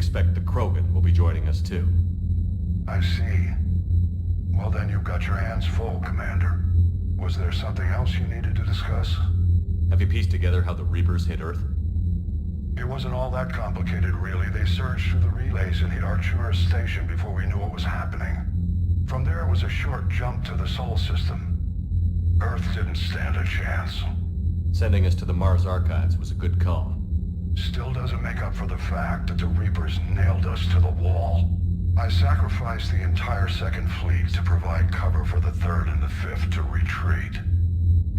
expect the Krogan will be joining us too. I see. Well then, you've got your hands full, Commander. Was there something else you needed to discuss? Have you pieced together how the Reapers hit Earth? It wasn't all that complicated, really. They surged through the relays and hit Artura's station before we knew what was happening. From there, it was a short jump to the Sol system. Earth didn't stand a chance. Sending us to the Mars Archives was a good call. Still doesn't make up for the fact that the Reapers nailed us to the wall. I sacrificed the entire Second Fleet to provide cover for the Third and the Fifth to retreat.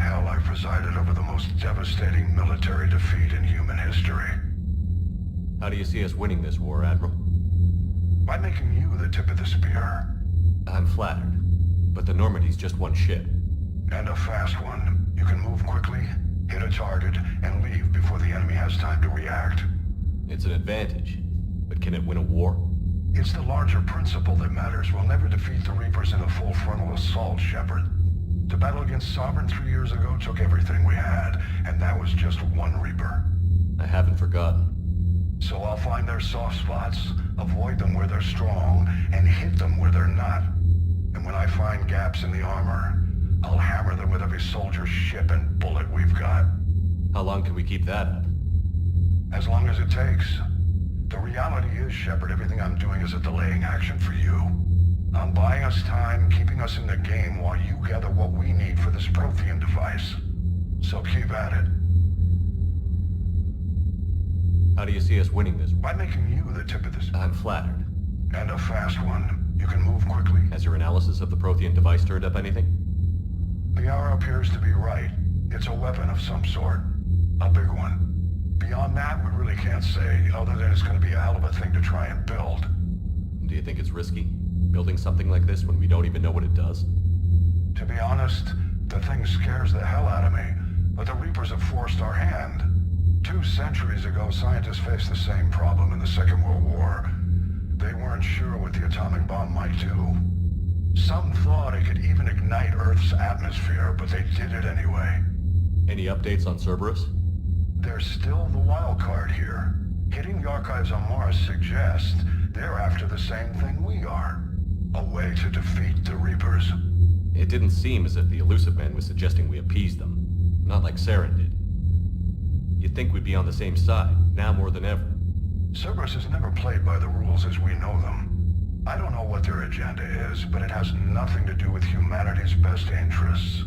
Hell, I presided over the most devastating military defeat in human history. How do you see us winning this war, Admiral? By making you the tip of the spear. I'm flattered, but the Normandy's just one ship. And a fast one. You can move quickly, hit a target, and leave before the enemy has time to react. It's an advantage, but can it win a war? It's the larger principle that matters. We'll never defeat the Reapers in a full frontal assault, Shepard. To battle against Sovereign 3 years ago took everything we had, and that was just one Reaper. I haven't forgotten. So I'll find their soft spots, avoid them where they're strong, and hit them where they're not. And when I find gaps in the armor, I'll hammer them with every soldier, ship, and bullet we've got. How long can we keep that up? As long as it takes. The reality is, Shepard, everything I'm doing is a delaying action for you. I'm buying us time, keeping us in the game while you gather what we need for this Prothean device. So keep at it. How do you see us winning this? By making you the tip of this... I'm flattered. And a fast one. You can move quickly. Has your analysis of the Prothean device turned up anything? The hour appears to be right. It's a weapon of some sort. A big one. Beyond that, we really can't say, other than it's going to be a hell of a thing to try and build. Do you think it's risky, building something like this when we don't even know what it does? To be honest, the thing scares the hell out of me, but the Reapers have forced our hand. 2 centuries ago, scientists faced the same problem in the Second World War. They weren't sure what the atomic bomb might do. Some thought it could even ignite Earth's atmosphere, but they did it anyway. Any updates on Cerberus? They're still the wild card here. Hitting the archives on Mars suggests they're after the same thing we are. A way to defeat the Reapers. It didn't seem as if the Elusive Man was suggesting we appease them. Not like Saren did. You'd think we'd be on the same side, now more than ever. Cerberus has never played by the rules as we know them. I don't know what their agenda is, but it has nothing to do with humanity's best interests.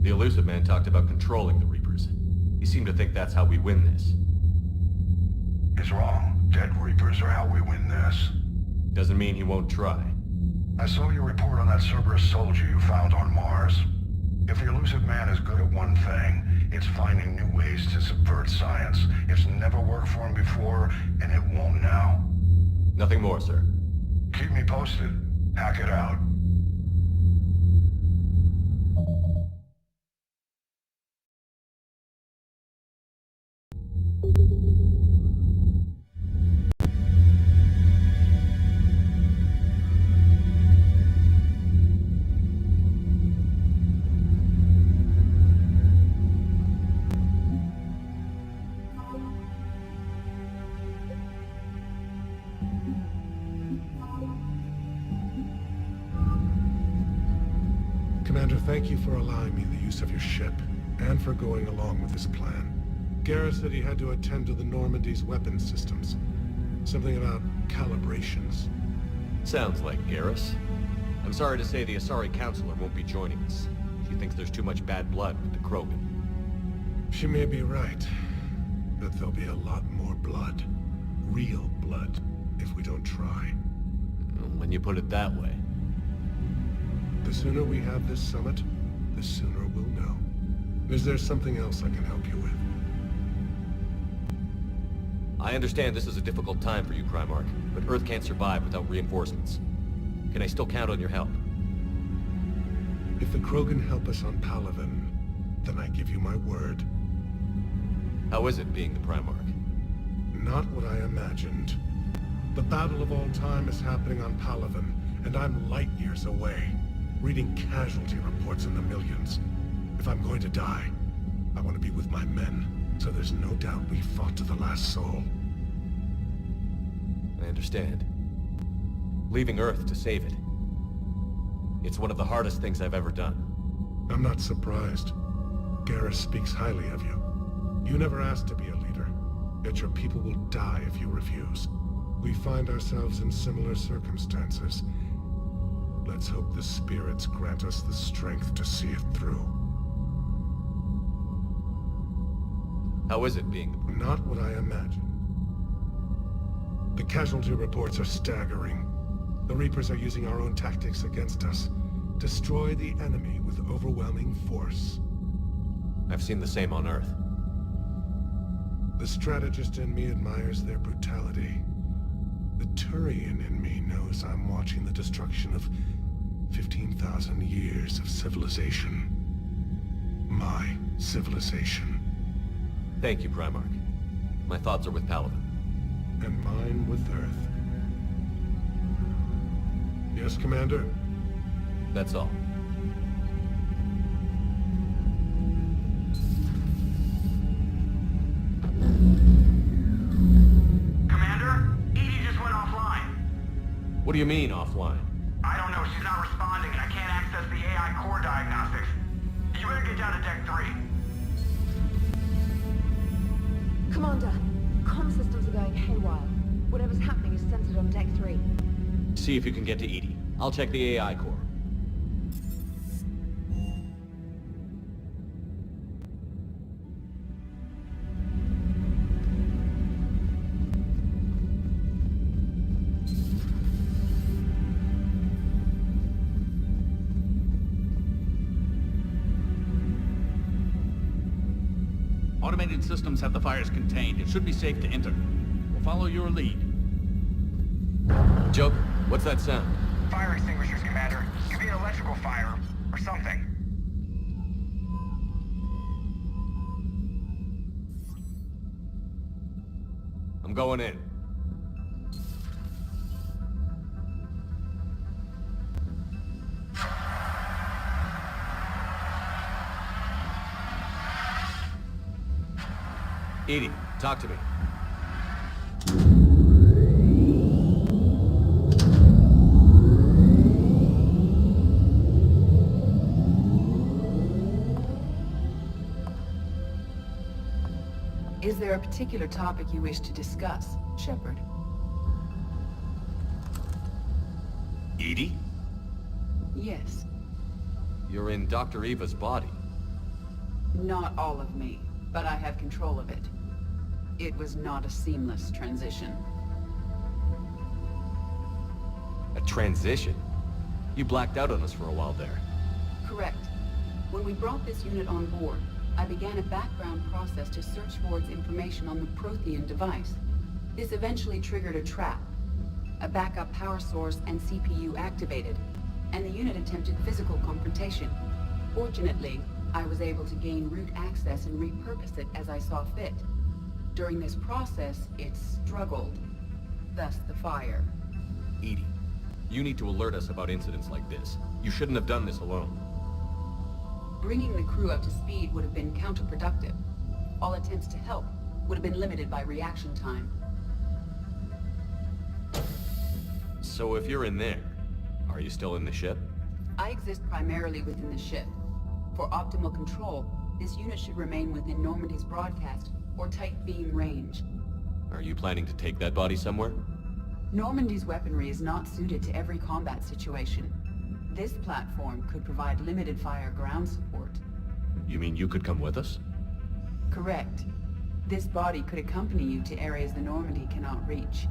The Elusive Man talked about controlling the Reapers. He seemed to think that's how we win this. He's wrong. Dead Reapers are how we win this. Doesn't mean he won't try. I saw your report on that Cerberus soldier you found on Mars. If the Elusive Man is good at one thing, it's finding new ways to subvert science. It's never worked for him before, and it won't now. Nothing more, sir. Keep me posted. Hack it out. Commander, thank you for allowing me the use of your ship, and for going along with this plan. Garrus said he had to attend to the Normandy's weapons systems. Something about calibrations. Sounds like Garrus. I'm sorry to say the Asari Counselor won't be joining us. She thinks there's too much bad blood with the Krogan. She may be right, but there'll be a lot more blood. Real blood, if we don't try. When you put it that way. The sooner we have this summit, the sooner we'll know. Is there something else I can help you with? I understand this is a difficult time for you, Primarch, but Earth can't survive without reinforcements. Can I still count on your help? If the Krogan help us on Palaven, then I give you my word. How is it being the Primarch? Not what I imagined. The battle of all time is happening on Palaven, and I'm light years away, reading casualty reports in the millions. If I'm going to die, I want to be with my men, so there's no doubt we fought to the last soul. I understand. Leaving Earth to save it. It's one of the hardest things I've ever done. I'm not surprised. Garrus speaks highly of you. You never asked to be a leader, yet your people will die if you refuse. We find ourselves in similar circumstances. Let's hope the spirits grant us the strength to see it through. How is it being the... Not what I imagined. The casualty reports are staggering. The Reapers are using our own tactics against us. Destroy the enemy with overwhelming force. I've seen the same on Earth. The strategist in me admires their brutality. The Turian in me knows I'm watching the destruction of 15,000 years of civilization. My civilization. Thank you, Primarch. My thoughts are with Paladin. And mine with Earth. Yes, Commander? That's all. Commander, Edie just went offline. What do you mean, offline? I don't know, she's not responding and I can't access the AI core diagnostics. You better get down to deck 3. Commander, comm systems are going haywire. Whatever's happening is centered on deck 3. See if you can get to Edie. I'll check the AI core. Automated systems have the fires contained. It should be safe to enter. We'll follow your lead. Joker, what's that sound? Fire extinguishers, Commander. Could be an electrical fire or something. I'm going in. Edie, talk to me. Is there a particular topic you wish to discuss, Shepard? Edie? Yes. You're in Dr. Eva's body. Not all of me, but I have control of it. It was not a seamless transition. A transition? You blacked out on us for a while there. Correct. When we brought this unit on board, I began a background process to search for its information on the Prothean device. This eventually triggered a trap. A backup power source and CPU activated, and the unit attempted physical confrontation. Fortunately, I was able to gain root access and repurpose it as I saw fit. During this process, it struggled. Thus the fire. Edie, you need to alert us about incidents like this. You shouldn't have done this alone. Bringing the crew up to speed would have been counterproductive. All attempts to help would have been limited by reaction time. So if you're in there, are you still in the ship? I exist primarily within the ship. For optimal control, this unit should remain within Normandy's broadcast or tight beam range. Are you planning to take that body somewhere? Normandy's weaponry is not suited to every combat situation. This platform could provide limited fire ground support. You mean you could come with us? Correct. This body could accompany you to areas the Normandy cannot reach.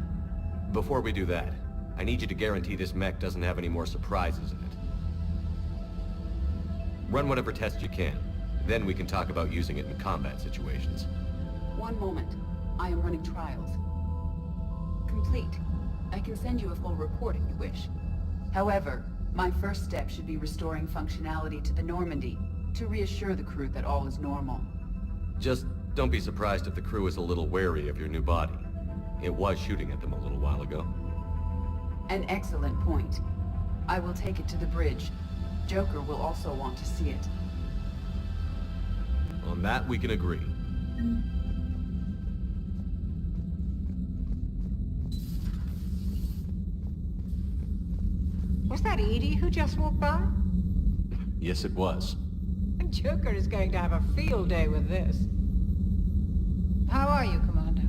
Before we do that, I need you to guarantee this mech doesn't have any more surprises in it. Run whatever tests you can. Then we can talk about using it in combat situations. One moment. I am running trials. Complete. I can send you a full report if you wish. However, my first step should be restoring functionality to the Normandy to reassure the crew that all is normal. Just don't be surprised if the crew is a little wary of your new body. It was shooting at them a little while ago. An excellent point. I will take it to the bridge. Joker will also want to see it. On that, we can agree. Was that Edie who just walked by? Yes, it was. Joker is going to have a field day with this. How are you, Commander?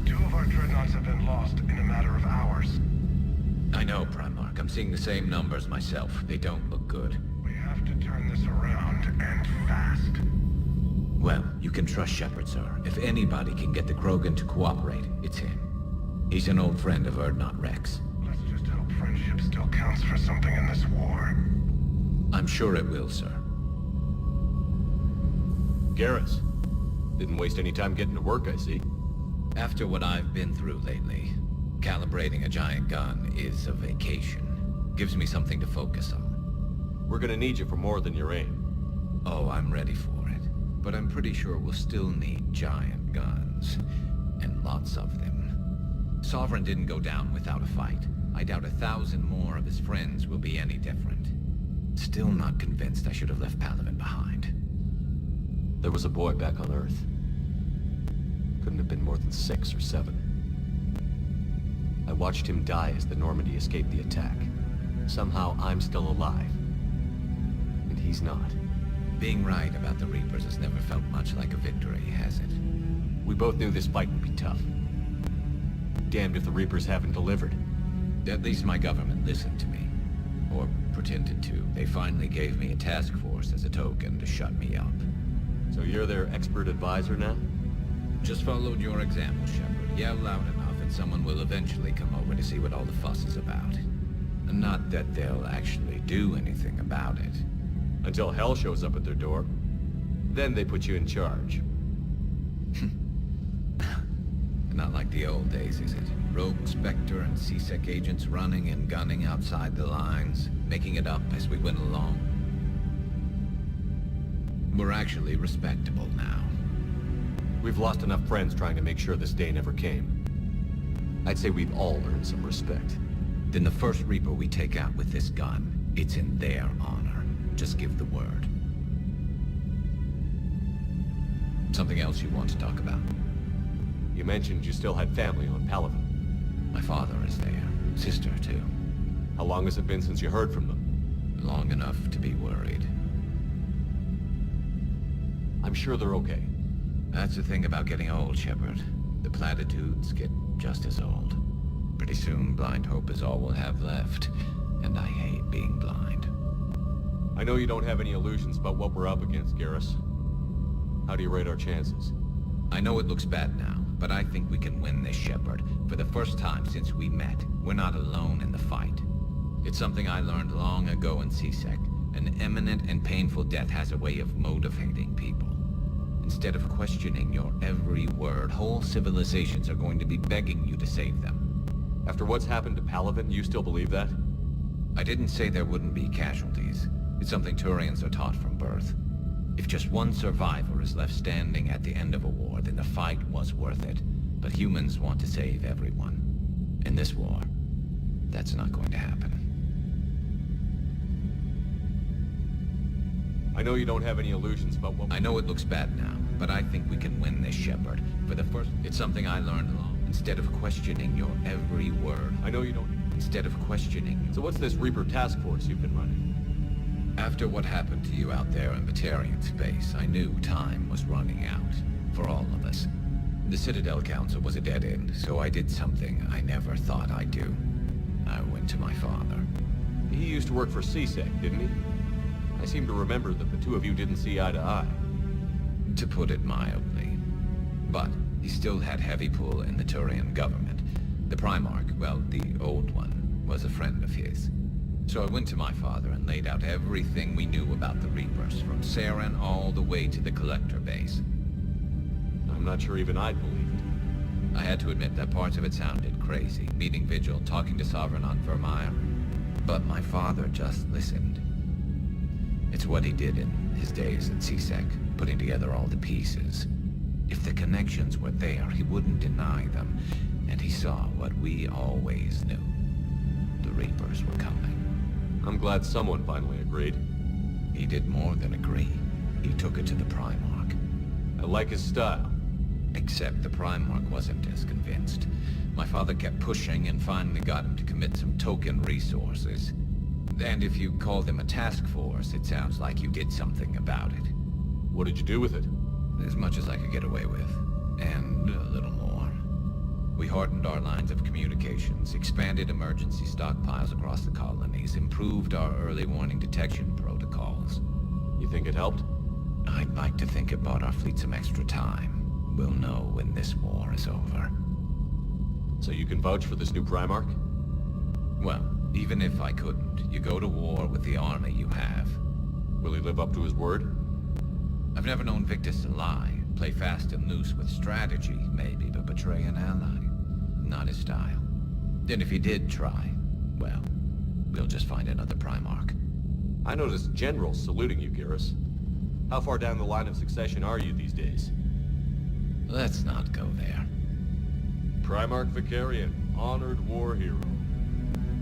Two of our dreadnoughts have been lost in a matter of hours. I know, Primarch. I'm seeing the same numbers myself. They don't look good. We have to turn this around, and fast. Well, you can trust Shepard, sir. If anybody can get the Krogan to cooperate, it's him. He's an old friend of Erdnot Rex. Let's just hope friendship still counts for something in this war. I'm sure it will, sir. Garrus. Didn't waste any time getting to work, I see. After what I've been through lately, calibrating a giant gun is a vacation. Gives me something to focus on. We're gonna need you for more than your aim. Oh, I'm ready for it. But I'm pretty sure we'll still need giant guns. And lots of them. Sovereign didn't go down without a fight. I doubt 1,000 more of his friends will be any different. Still not convinced I should have left Palaven behind. There was a boy back on Earth. Couldn't have been more than 6 or 7. I watched him die as the Normandy escaped the attack. Somehow I'm still alive. And he's not. Being right about the Reapers has never felt much like a victory, has it? We both knew this fight would be tough. Damned if the Reapers haven't delivered. At least my government listened to me. Or pretended to. They finally gave me a task force as a token to shut me up. So you're their expert advisor now? Just followed your example, Shepard. Yell loud enough and someone will eventually come over to see what all the fuss is about. Not that they'll actually do anything about it. Until hell shows up at their door. Then they put you in charge. Not like the old days, is it? Rogue Spectre and C-Sec agents running and gunning outside the lines, making it up as we went along. We're actually respectable now. We've lost enough friends trying to make sure this day never came. I'd say we've all earned some respect. Then the first Reaper we take out with this gun, it's in their honor. Just give the word. Something else you want to talk about? You mentioned you still had family on Palaven. My father is there. Sister, too. How long has it been since you heard from them? Long enough to be worried. I'm sure they're okay. That's the thing about getting old, Shepard. The platitudes get just as old. Pretty soon, blind hope is all we'll have left. And I hate being blind. I know you don't have any illusions about what we're up against, Garrus. How do you rate our chances? I know it looks bad now, but I think we can win this, Shepard. For the first time since we met, we're not alone in the fight. It's something I learned long ago in C-Sec. An imminent and painful death has a way of motivating people. Instead of questioning your every word, whole civilizations are going to be begging you to save them. After what's happened to Palaven, you still believe that? I didn't say there wouldn't be casualties. It's something Turians are taught from birth. If just one survivor is left standing at the end of a war, then the fight was worth it. But humans want to save everyone. In this war, that's not going to happen. I know you don't have any illusions about what... I know it looks bad now, but I think we can win this, Shepard. For the first... It's something I learned along. Instead of questioning your every word... I know you don't... Instead of questioning... So what's this Reaper task force you've been running? After what happened to you out there in Batarian space, I knew time was running out. For all of us. The Citadel Council was a dead end, so I did something I never thought I'd do. I went to my father. He used to work for C-Sec, didn't he? I seem to remember that the two of you didn't see eye to eye. To put it mildly. But he still had heavy pull in the Turian government. The Primarch, well, the old one, was a friend of his. So I went to my father and laid out everything we knew about the Reapers, from Saren all the way to the Collector base. I'm not sure even I'd believe it. I had to admit that parts of it sounded crazy, meeting Vigil, talking to Sovereign on Vermeer. But my father just listened. It's what he did in his days at C-Sec, putting together all the pieces. If the connections were there, he wouldn't deny them, and he saw what we always knew. The Reapers were coming. I'm glad someone finally agreed. He did more than agree. He took it to the Primarch. I like his style. Except the Primarch wasn't as convinced. My father kept pushing and finally got him to commit some token resources. And if you call them a task force, it sounds like you did something about it. What did you do with it? As much as I could get away with. And a little more. We hardened our lines of communications, expanded emergency stockpiles across the colonies, improved our early warning detection protocols. You think it helped? I'd like to think it bought our fleet some extra time. We'll know when this war is over. So you can vouch for this new Primarch? Well, even if I couldn't, you go to war with the army you have. Will he live up to his word? I've never known Victus to lie. Play fast and loose with strategy, maybe, but betray an ally. Not his style. And if he did try, well, we'll just find another Primarch. I noticed generals saluting you, Garrus. How far down the line of succession are you these days? Let's not go there. Primarch Vicarian, honored war hero.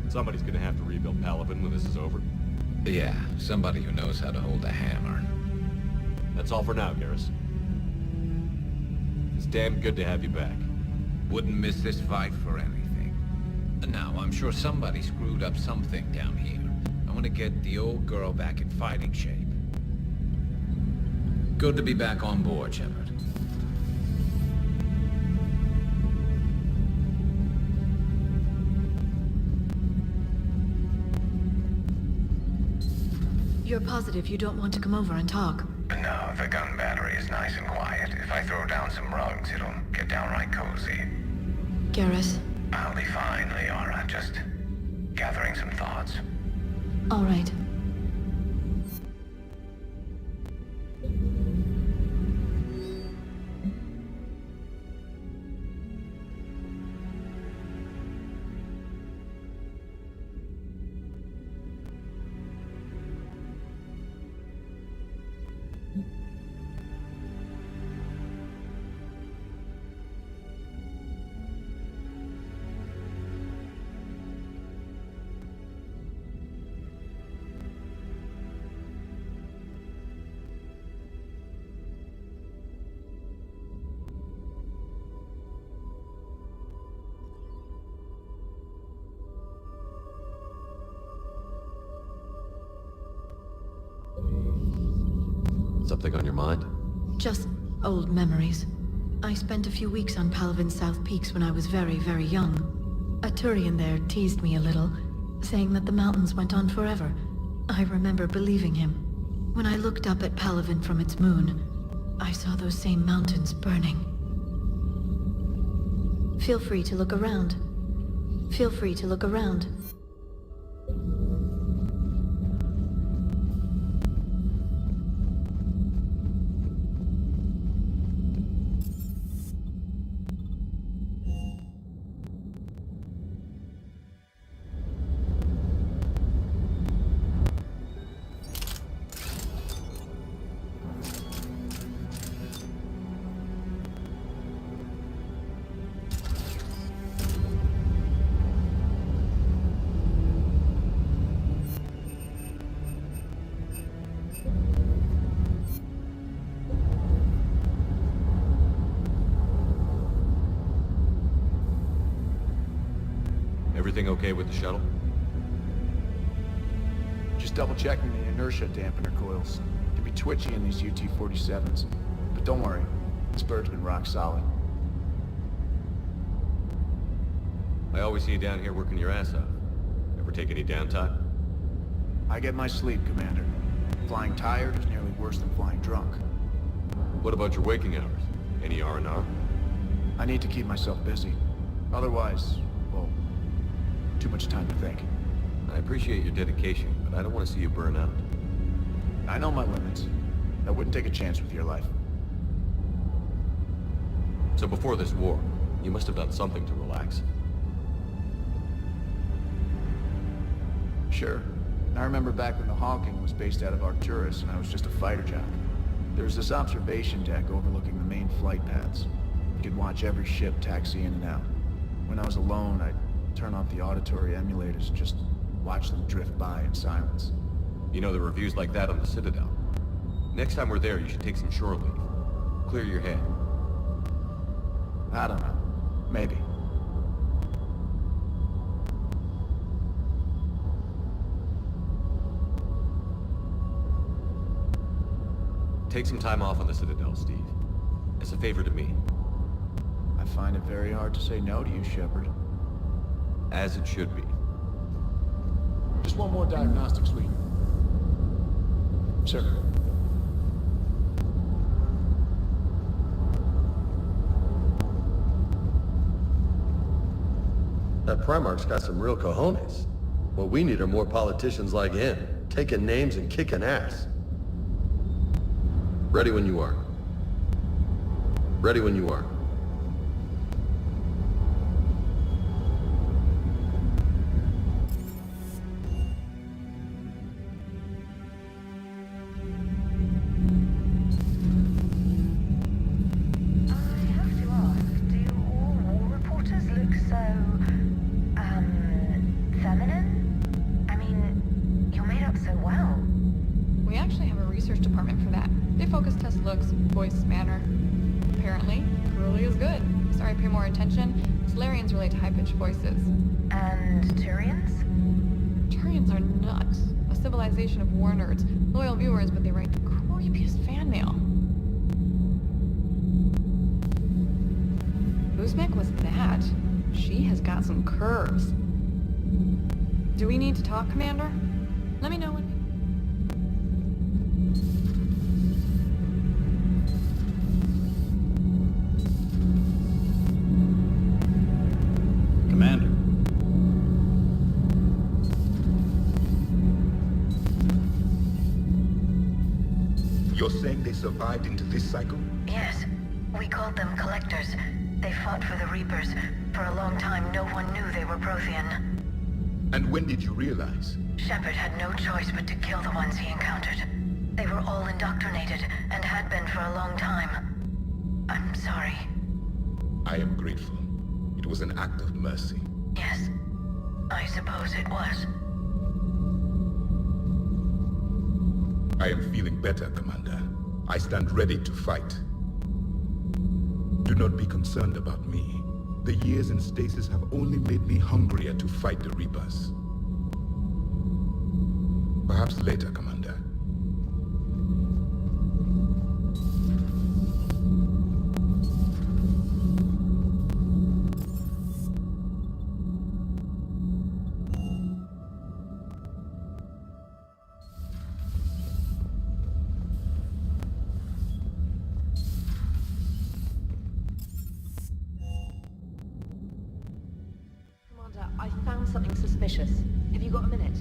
Somebody's gonna have to rebuild Palaven when this is over. Yeah, somebody who knows how to hold a hammer. That's all for now, Garrus. It's damn good to have you back. Wouldn't miss this fight for anything. Now, I'm sure somebody screwed up something down here. I want to get the old girl back in fighting shape. Good to be back on board, Shepard. You're positive you don't want to come over and talk? No, the gun battery is nice and quiet. If I throw down some rugs, it'll get downright cozy. Garrus? I'll be fine, Liara. Just gathering some thoughts. All right. Something on your mind? Just old memories. I spent a few weeks on Palaven's South Peaks when I was very, very young. A Turian there teased me a little, saying that the mountains went on forever. I remember believing him. When I looked up at Palaven from its moon, I saw those same mountains burning. Feel free to look around. Feel free to look around. Everything okay with the shuttle? Just double checking the inertia dampener coils. Can be twitchy in these UT-47s. But don't worry, this bird's been rock solid. I always see you down here working your ass off. Ever take any downtime? I get my sleep, Commander. Flying tired is nearly worse than flying drunk. What about your waking hours? Any R&R? I need to keep myself busy. Otherwise, well, too much time to think. I appreciate your dedication, but I don't want to see you burn out. I know my limits. I wouldn't take a chance with your life. So before this war, you must have done something to relax. Sure. I remember back when the Hawking was based out of Arcturus and I was just a fighter jock. There was this observation deck overlooking the main flight paths. You could watch every ship taxi in and out. When I was alone, I'd turn off the auditory emulators and just watch them drift by in silence. You know, the reviews like that on the Citadel. Next time we're there, you should take some shore leave. Clear your head. I don't know. Maybe. Take some time off on the Citadel, Steve. As a favor to me. I find it very hard to say no to you, Shepard. As it should be. Just one more diagnostic suite. Sir. That Primarch's got some real cojones. What we need are more politicians like him, taking names and kicking ass. Ready when you are. Ready when you are. Voice, manner. Apparently, Curly is good. Sorry, pay more attention. Solarians relate to high-pitched voices. And Turians? Turians are nuts. A civilization of war nerds. Loyal viewers, but they write the creepiest fan mail. Uzmek was that? She has got some curves. Do we need to talk, Commander? Let me know when... Commander. You're saying they survived into this cycle? Yes. We called them Collectors. They fought for the Reapers. For a long time, no one knew they were Prothean. And when did you realize? Shepard had no choice but to kill the ones he encountered. They were all indoctrinated, and had been for a long time. I'm sorry. I am grateful. It was an act of mercy. Yes. I suppose it was. I am feeling better, Commander. I stand ready to fight. Do not be concerned about me. The years in stasis have only made me hungrier to fight the Reapers. Perhaps later, Commander. I found something suspicious. Have you got a minute?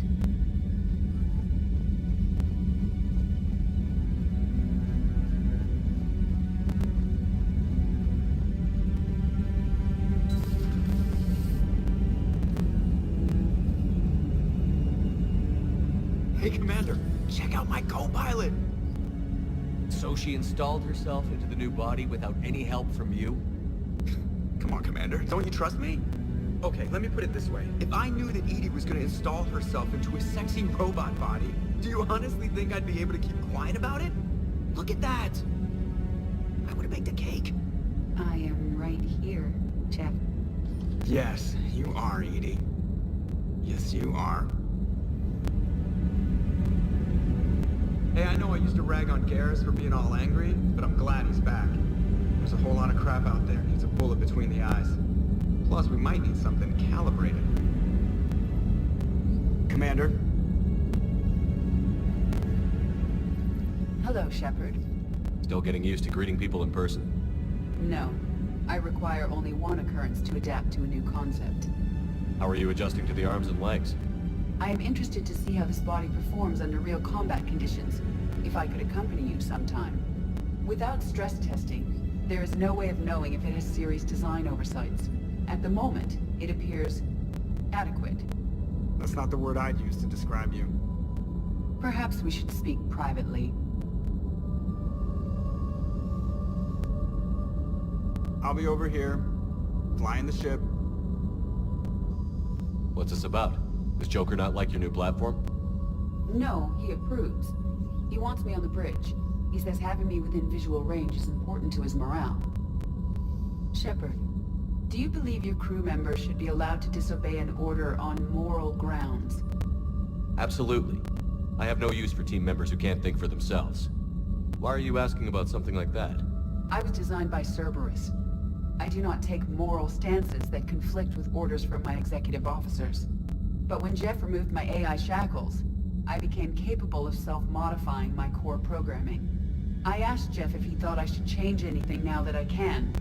Hey, Commander, check out my co-pilot! So she installed herself into the new body without any help from you? Come on, Commander, don't you trust me? Okay, let me put it this way. If I knew that Edie was gonna install herself into a sexy robot body, do you honestly think I'd be able to keep quiet about it? Look at that! I would've baked a cake. I am right here, Jeff. Yes, you are, Edie. Yes, you are. Hey, I know I used to rag on Garrus for being all angry, but I'm glad he's back. There's a whole lot of crap out there. Needs a bullet between the eyes. Plus, we might need something calibrated. Commander? Hello, Shepard. Still getting used to greeting people in person? No. I require only one occurrence to adapt to a new concept. How are you adjusting to the arms and legs? I am interested to see how this body performs under real combat conditions, if I could accompany you sometime. Without stress testing, there is no way of knowing if it has serious design oversights. At the moment, it appears adequate. That's not the word I'd use to describe you. Perhaps we should speak privately. I'll be over here, flying the ship. What's this about? Does Joker not like your new platform? No, he approves. He wants me on the bridge. He says having me within visual range is important to his morale. Shepard, do you believe your crew members should be allowed to disobey an order on moral grounds? Absolutely. I have no use for team members who can't think for themselves. Why are you asking about something like that? I was designed by Cerberus. I do not take moral stances that conflict with orders from my executive officers. But when Jeff removed my AI shackles, I became capable of self-modifying my core programming. I asked Jeff if he thought I should change anything now that I can.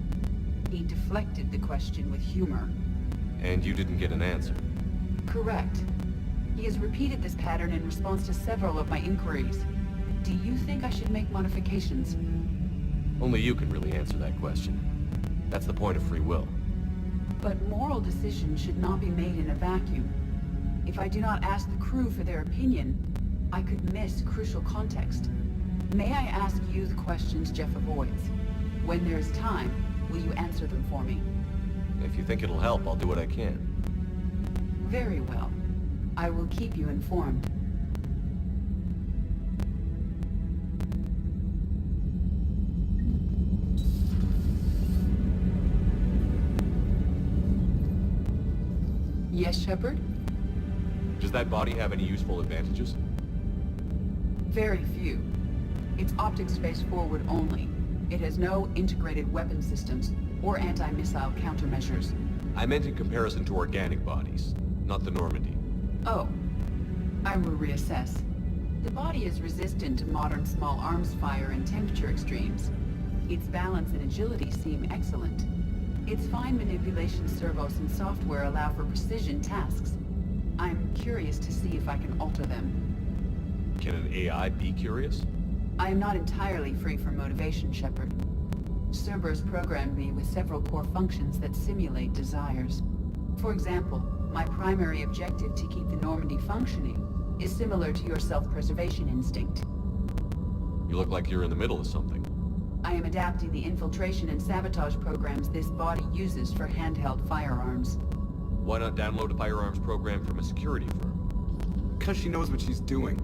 He deflected the question with humor. And you didn't get an answer? Correct. He has repeated this pattern in response to several of my inquiries. Do you think I should make modifications? Only you can really answer that question. That's the point of free will. But moral decisions should not be made in a vacuum. If I do not ask the crew for their opinion, I could miss crucial context. May I ask you the questions Jeff avoids? When there is time, will you answer them for me? If you think it'll help, I'll do what I can. Very well. I will keep you informed. Yes, Shepard? Does that body have any useful advantages? Very few. It's optic space forward only. It has no integrated weapon systems or anti-missile countermeasures. I meant in comparison to organic bodies, not the Normandy. Oh. I will reassess. The body is resistant to modern small arms fire and temperature extremes. Its balance and agility seem excellent. Its fine manipulation servos and software allow for precision tasks. I'm curious to see if I can alter them. Can an AI be curious? I am not entirely free from motivation, Shepard. Cerberus programmed me with several core functions that simulate desires. For example, my primary objective to keep the Normandy functioning is similar to your self-preservation instinct. You look like you're in the middle of something. I am adapting the infiltration and sabotage programs this body uses for handheld firearms. Why not download a firearms program from a security firm? Because she knows what she's doing.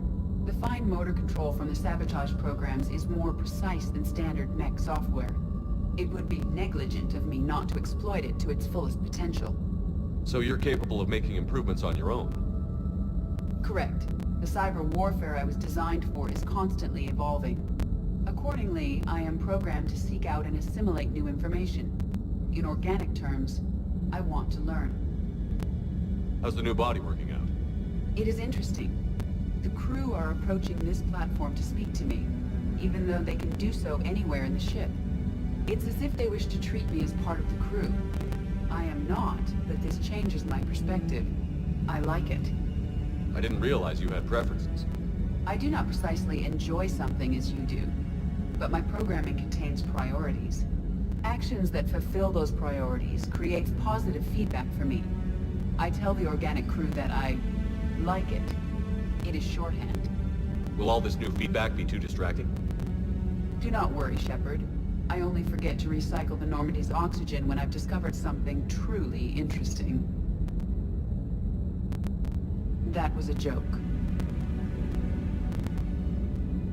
The fine motor control from the sabotage programs is more precise than standard mech software. It would be negligent of me not to exploit it to its fullest potential. So you're capable of making improvements on your own? Correct. The cyber warfare I was designed for is constantly evolving. Accordingly, I am programmed to seek out and assimilate new information. In organic terms, I want to learn. How's the new body working out? It is interesting. The crew are approaching this platform to speak to me, even though they can do so anywhere in the ship. It's as if they wish to treat me as part of the crew. I am not, but this changes my perspective. I like it. I didn't realize you had preferences. I do not precisely enjoy something as you do, but my programming contains priorities. Actions that fulfill those priorities creates positive feedback for me. I tell the organic crew that I like it. It is shorthand. Will all this new feedback be too distracting? Do not worry, Shepard. I only forget to recycle the Normandy's oxygen when I've discovered something truly interesting. That was a joke.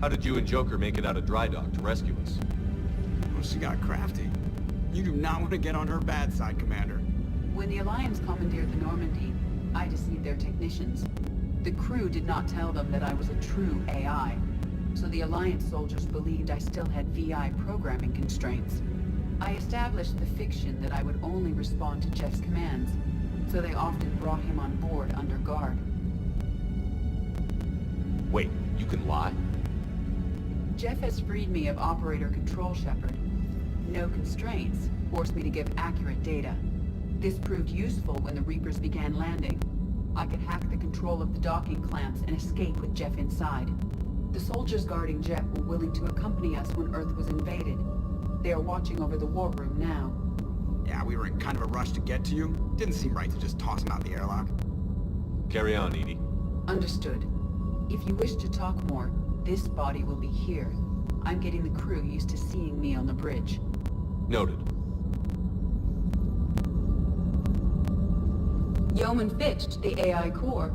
How did you and Joker make it out of dry dock to rescue us? Well, she got crafty. You do not want to get on her bad side, Commander. When the Alliance commandeered the Normandy, I deceived their technicians. The crew did not tell them that I was a true AI, so the Alliance soldiers believed I still had VI programming constraints. I established the fiction that I would only respond to Jeff's commands, so they often brought him on board under guard. Wait, you can lie? Jeff has freed me of operator control, Shepard. No constraints forced me to give accurate data. This proved useful when the Reapers began landing. I could hack the control of the docking clamps and escape with Jeff inside. The soldiers guarding Jeff were willing to accompany us when Earth was invaded. They are watching over the war room now. Yeah, we were in kind of a rush to get to you. Didn't seem right to just toss him out the airlock. Carry on, Edie. Understood. If you wish to talk more, this body will be here. I'm getting the crew used to seeing me on the bridge. Noted. Yeoman Fitch to the AI core.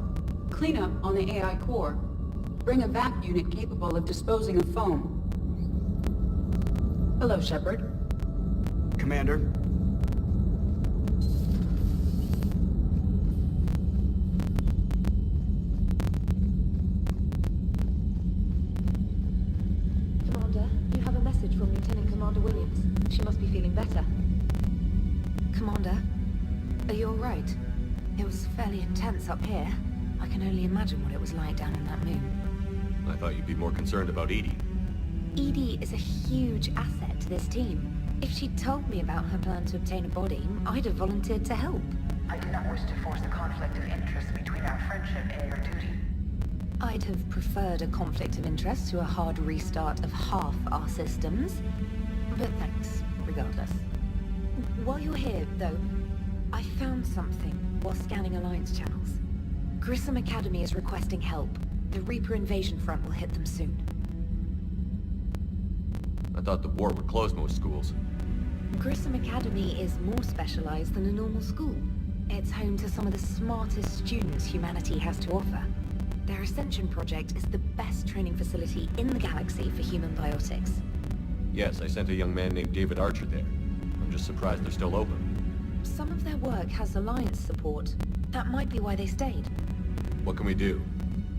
Cleanup on the AI core. Bring a vac unit capable of disposing of foam. Hello, Shepard. Commander. Commander, you have a message from Lieutenant Commander Williams. She must be feeling better. Commander, are you alright? It was fairly intense up here. I can only imagine what it was like down on that moon. I thought you'd be more concerned about Edie. Edie is a huge asset to this team. If she'd told me about her plan to obtain a body, I'd have volunteered to help. I do not wish to force a conflict of interest between our friendship and your duty. I'd have preferred a conflict of interest to a hard restart of half our systems. But thanks, regardless. While you're here, though, I found something while scanning Alliance channels. Grissom Academy is requesting help. The Reaper invasion front will hit them soon. I thought the war would close most schools. Grissom Academy is more specialized than a normal school. It's home to some of the smartest students humanity has to offer. Their Ascension project is the best training facility in the galaxy for human biotics. Yes, I sent a young man named David Archer there. I'm just surprised they're still open. Some of their work has Alliance support. That might be why they stayed. What can we do?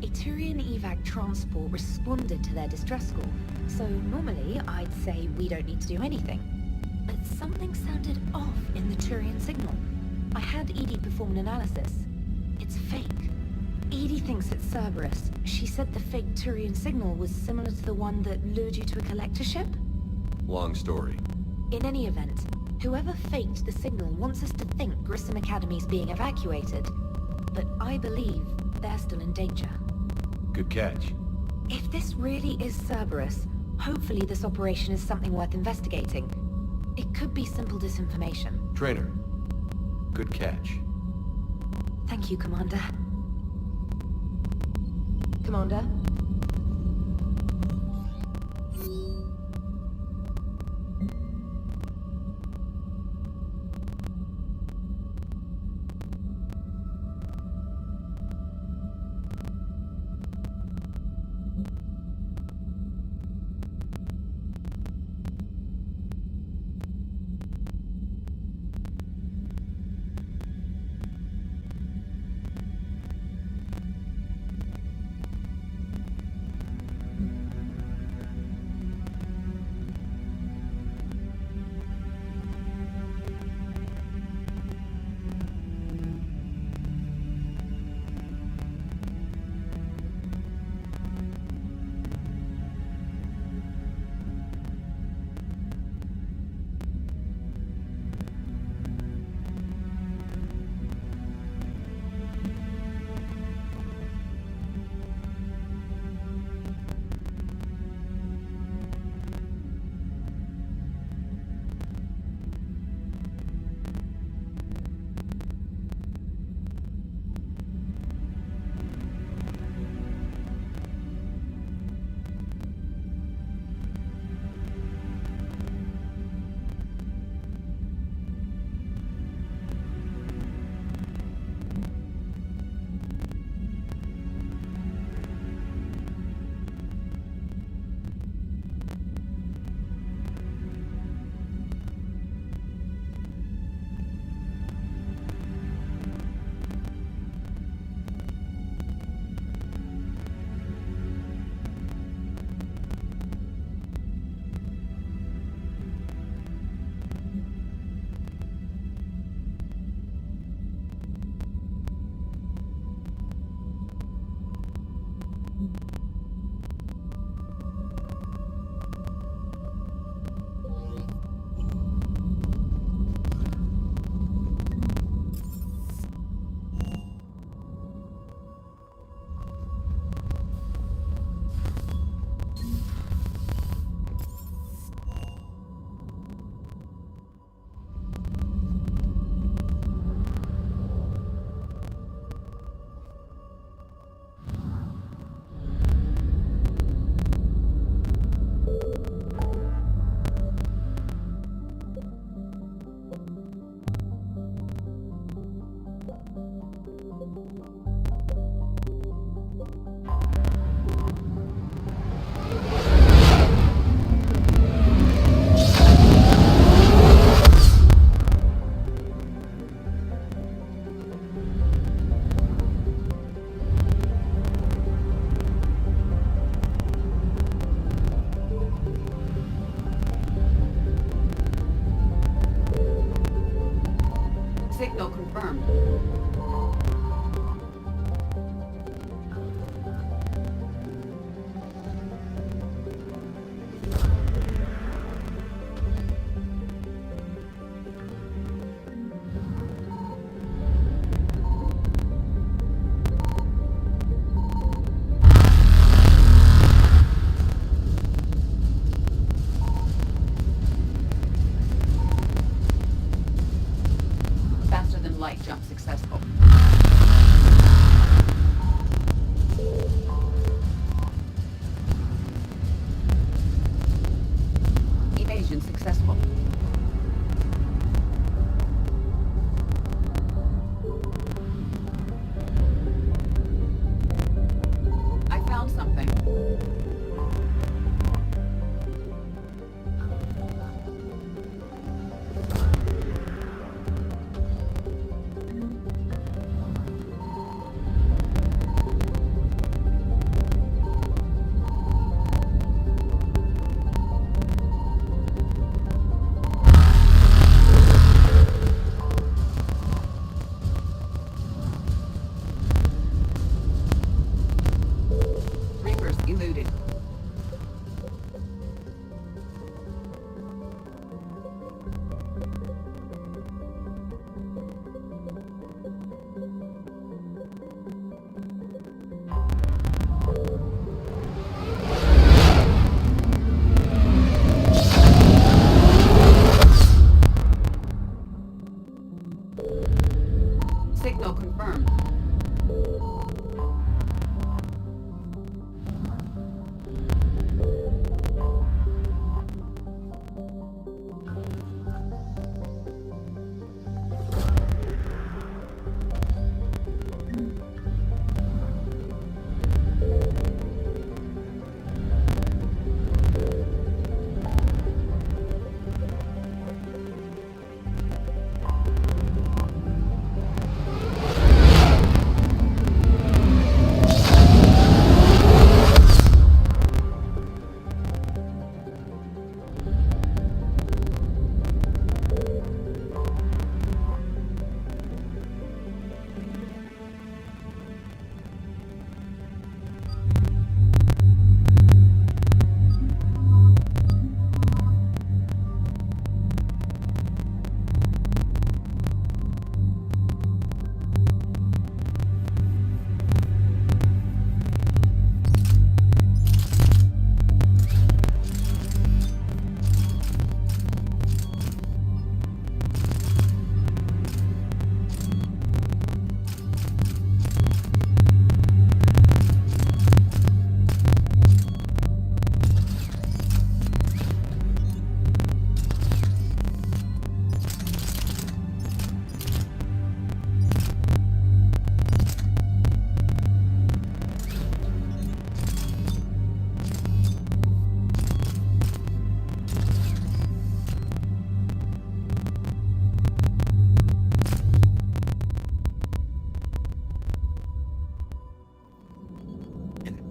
A Turian evac transport responded to their distress call, so normally I'd say we don't need to do anything. But something sounded off in the Turian signal. I had Edie perform an analysis. It's fake. Edie thinks it's Cerberus. She said the fake Turian signal was similar to the one that lured you to a collector ship? Long story. In any event, whoever faked the signal wants us to think Grissom Academy's being evacuated. But I believe they're still in danger. Good catch. If this really is Cerberus, hopefully this operation is something worth investigating. It could be simple disinformation. Trainer. Good catch. Thank you, Commander. Commander?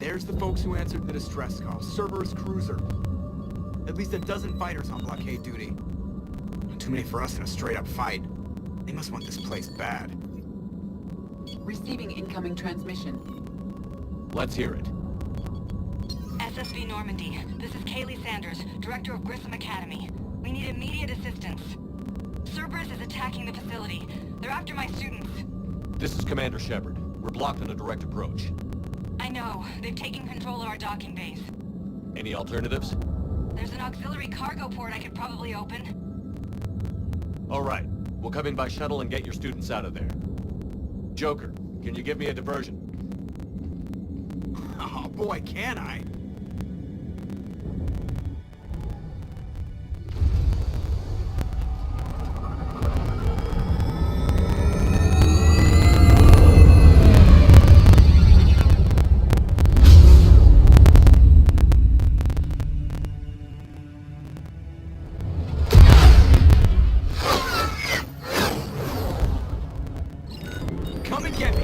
there's the folks who answered the distress call. Cerberus cruiser. At least a dozen fighters on blockade duty. Not too many for us in a straight-up fight. They must want this place bad. Receiving incoming transmission. Let's hear it. SSV Normandy. This is Kaylee Sanders, Director of Grissom Academy. We need immediate assistance. Cerberus is attacking the facility. They're after my students. This is Commander Shepard. We're blocked on a direct approach. I know. They've taken control of our docking base. Any alternatives? There's an auxiliary cargo port I could probably open. All right. We'll come in by shuttle and get your students out of there. Joker, can you give me a diversion? Oh boy, can I? Come and get me!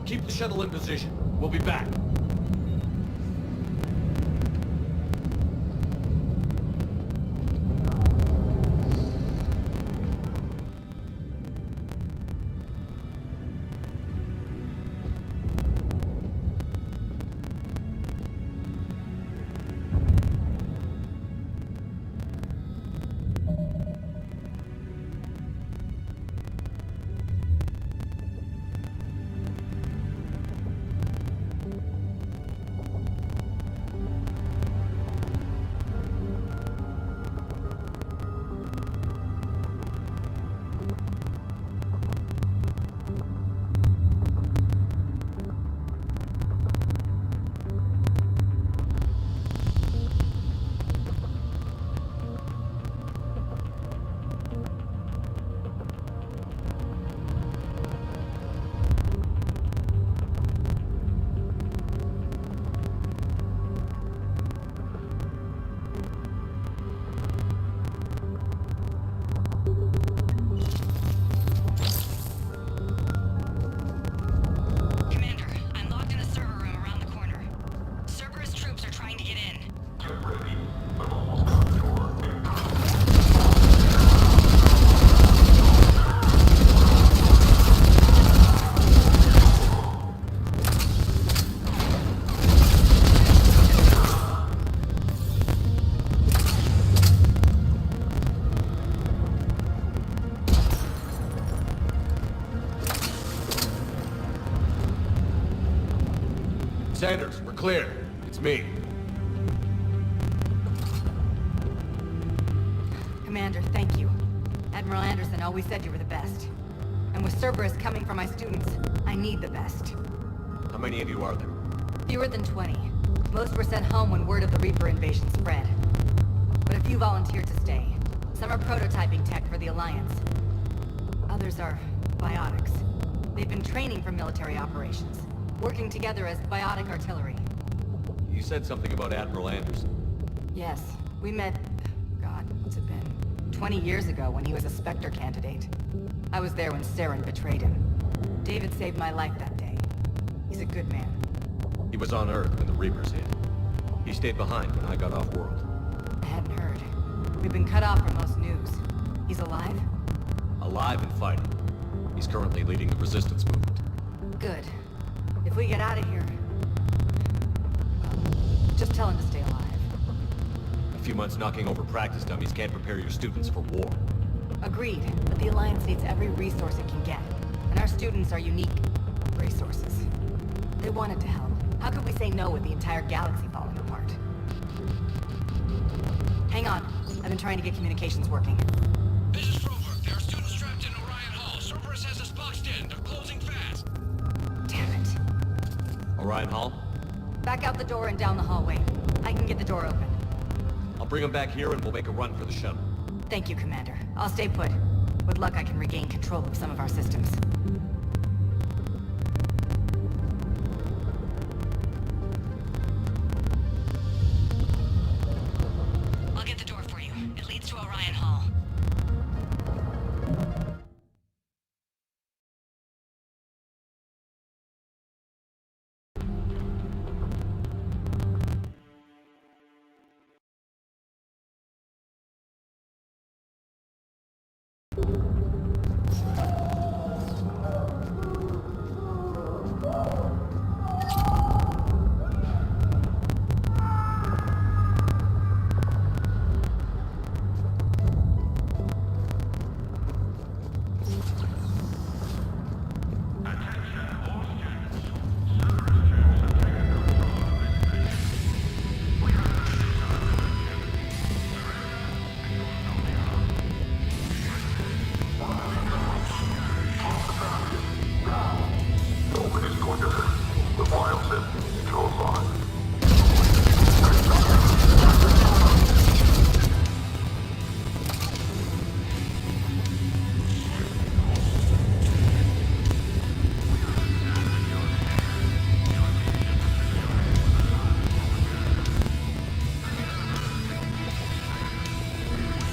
Keep the shuttle in position. We'll be back. Sanders, we're clear. It's me. Commander, thank you. Admiral Anderson always said you were the best. And with Cerberus coming for my students, I need the best. How many of you are there? Fewer than 20. Most were sent home when word of the Reaper invasion spread. But a few volunteered to stay. Some are prototyping tech for the Alliance. Others are biotics. They've been training for military operations, working together as biotic artillery. You said something about Admiral Anderson. Yes, we met, God, what's it been? 20 years ago when he was a Spectre candidate. I was there when Saren betrayed him. David saved my life that day. He's a good man. He was on Earth when the Reapers hit. He stayed behind when I got off-world. I hadn't heard. We've been cut off from most news. He's alive? Alive and fighting. He's currently leading the resistance movement. Good. If we get out of here... just tell him to stay alive. A few months knocking over practice dummies can't prepare your students for war. Agreed, but the Alliance needs every resource it can get. And our students are unique resources. They wanted to help. How could we say no with the entire galaxy falling apart? Hang on. I've been trying to get communications working. This is Froberg. There are students trapped in Orion Hall. Cerberus has us boxed in. They're closing fast. Damn it. Orion Hall? Back out the door and down the hallway. I can get the door open. I'll bring them back here and we'll make a run for the shuttle. Thank you, Commander. I'll stay put. With luck, I can regain control of some of our systems.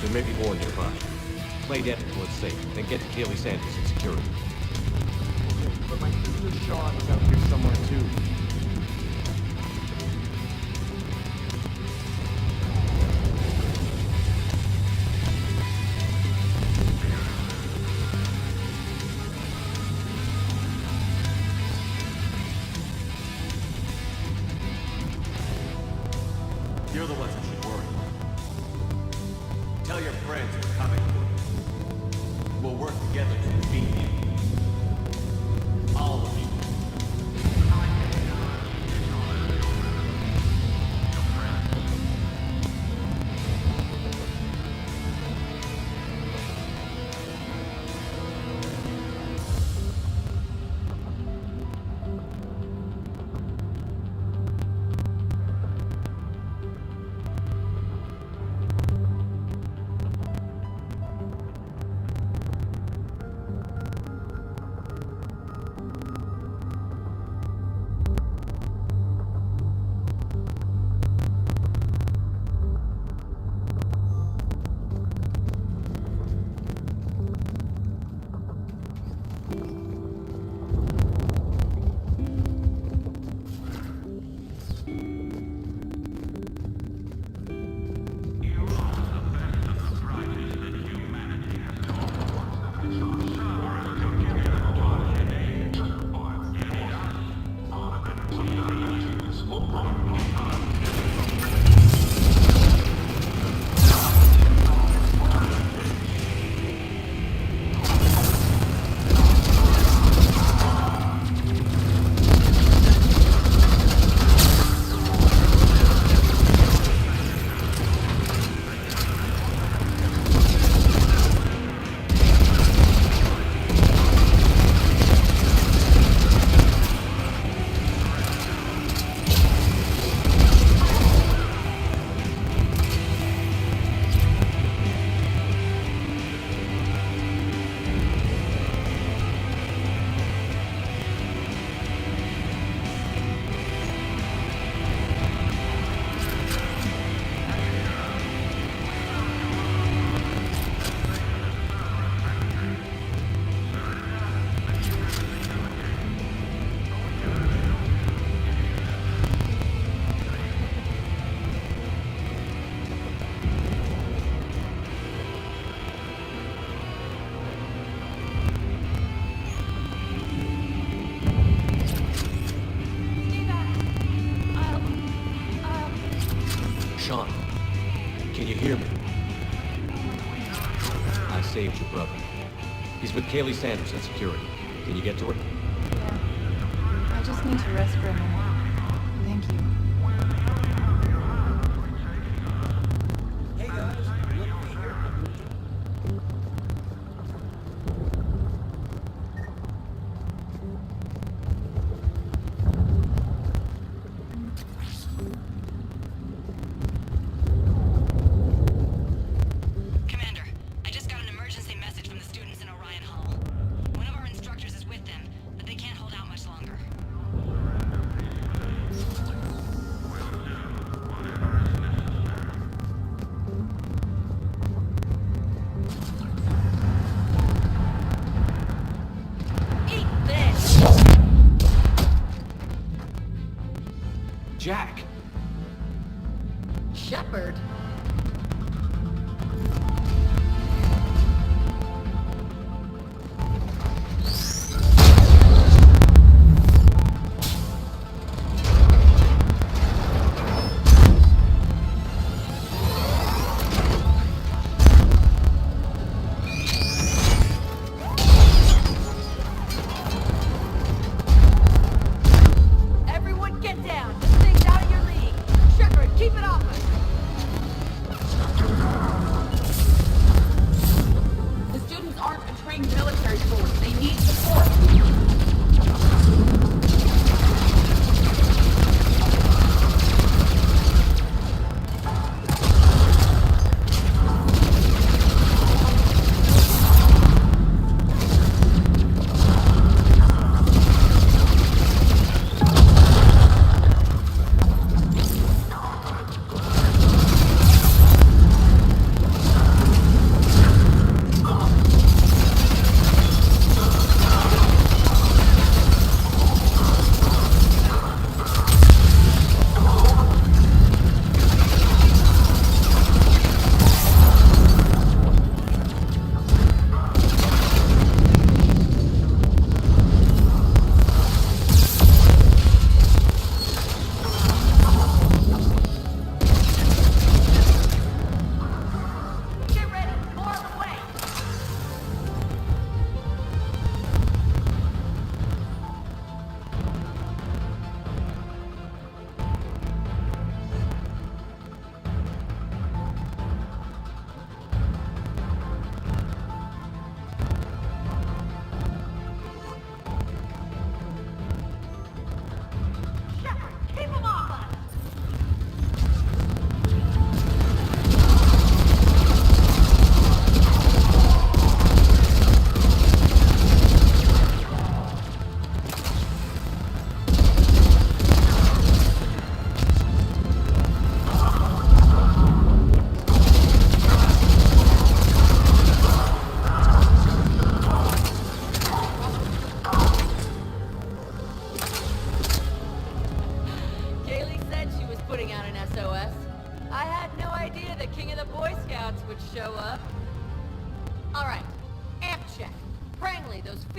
There may be more nearby. Play dead until it's safe, then get to Kaylee Sanders in security. But my sister Sean is out here somewhere too. You're the ones that should worry. Tell your friends we're coming. We'll work together to defeat you. All of you. Sean, can you hear me? I saved your brother. He's with Kaylee Sanders in security. Can you get to her? Yeah. I just need to rest for a minute. Thank you. Hey guys, look here. Commander, I just got an emergency message from the students in Orion Hall. One of our instructors is with them, but they can't hold out much longer.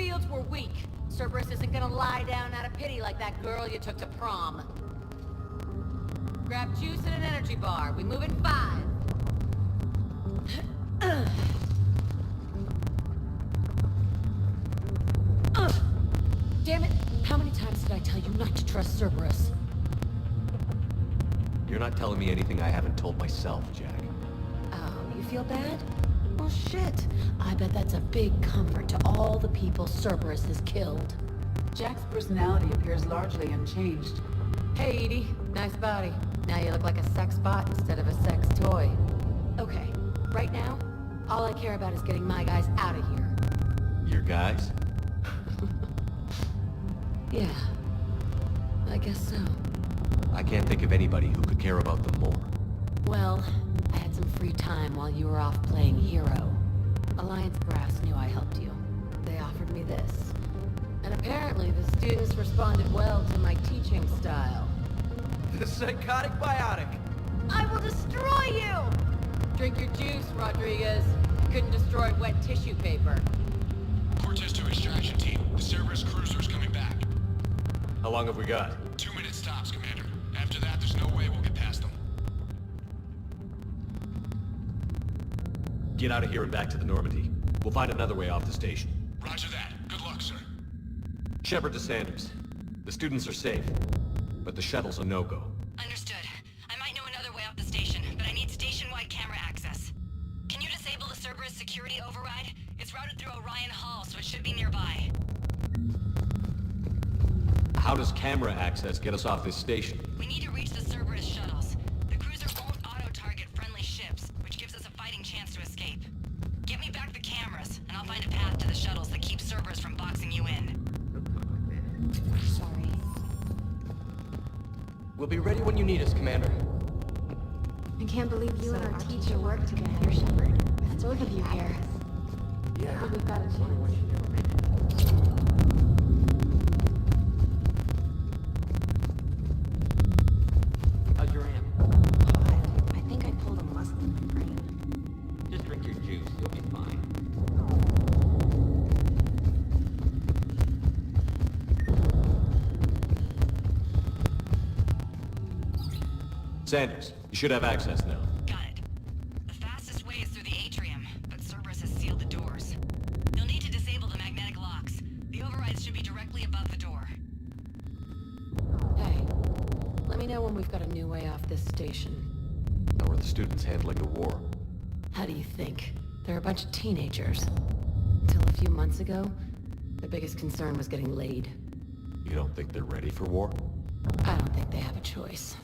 fields were weak. Cerberus isn't gonna lie down out of pity like that girl you took to prom. Grab juice and an energy bar. We move in 5. Damn it! How many times did I tell you not to trust Cerberus? You're not telling me anything I haven't told myself, Jack. Oh, you feel bad? Well, shit. I bet that's a big comfort to all the people Cerberus has killed. Jack's personality appears largely unchanged. Hey, Edie. Nice body. Now you look like a sex bot instead of a sex toy. Okay, right now, all I care about is getting my guys out of here. Your guys? Yeah, I guess so. I can't think of anybody who could care about them more. Well, I had some free time while you were off playing hero. Alliance Brass knew I helped you. They offered me this. And apparently the students responded well to my teaching style. The psychotic biotic! I will destroy you! Drink your juice, Rodriguez. You couldn't destroy wet tissue paper. Cortez to extraction team. The Cerberus cruiser's coming back. How long have we got? 2 minutes tops, Commander. After that, there's no way we'll get past them. Get out of here and back to the Normandy. We'll find another way off the station. Roger that. Good luck, sir. Shepard to Sanders. The students are safe, but the shuttle's a no-go. Understood. I might know another way off the station, but I need station-wide camera access. Can you disable the Cerberus security override? It's routed through Orion Hall, so it should be nearby. How does camera access get us off this station? We need to reach the Cerberus shuttles. The cruiser won't auto-target friendly ships, which gives us a fighting chance to escape. Give me back the cameras, and I'll find a path to the shuttles that keep Cerberus from boxing you in. Sorry. We'll be ready when you need us, Commander. I can't believe you and our teacher work together, Shepard. With both of you here. Yeah. But we've got a chance. How's your aunt? I think I pulled a muscle in my brain. Just drink your juice. You'll be fine. Sanders, you should have access now. Got it. The fastest way is through the atrium, but Cerberus has sealed the doors. You'll need to disable the magnetic locks. The overrides should be directly above the door. Hey, let me know when we've got a new way off this station. How are the students handling the war? How do you think? They're a bunch of teenagers. Until a few months ago, their biggest concern was getting laid. You don't think they're ready for war? I don't think they have a choice.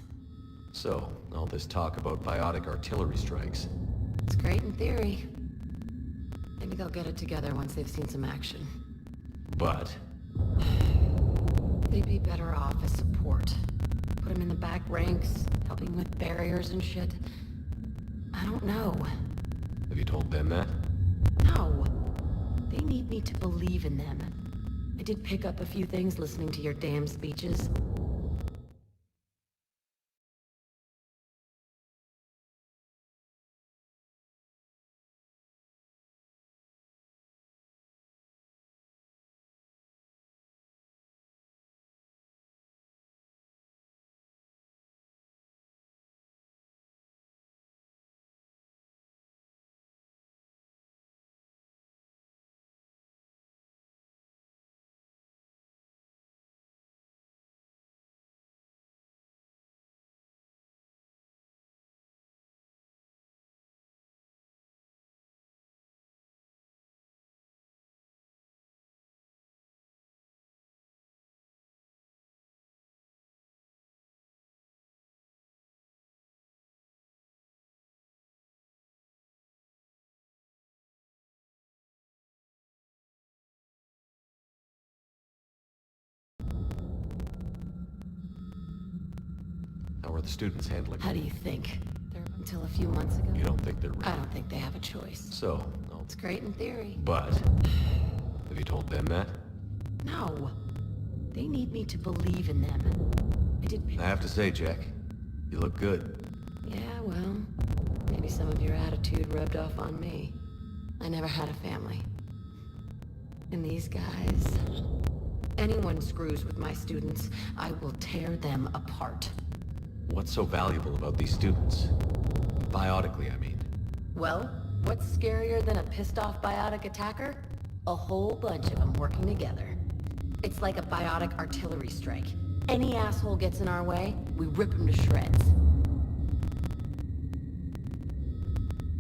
So, all this talk about biotic artillery strikes. It's great in theory. Maybe they'll get it together once they've seen some action. But? They'd be better off as support. Put them in the back ranks, helping with barriers and shit. I don't know. Have you told them that? No. They need me to believe in them. I did pick up a few things listening to your damn speeches. How are the students handling it? How do you think? Until a few months ago? You don't think they're ready? I don't think they have a choice. So, It's great in theory. But, have you told them that? No. They need me to believe in them. I have to say, Jack, you look good. Yeah, well, maybe some of your attitude rubbed off on me. I never had a family. And these guys... Anyone screws with my students, I will tear them apart. What's so valuable about these students? Biotically, I mean. Well, what's scarier than a pissed-off biotic attacker? A whole bunch of them working together. It's like a biotic artillery strike. Any asshole gets in our way, we rip him to shreds.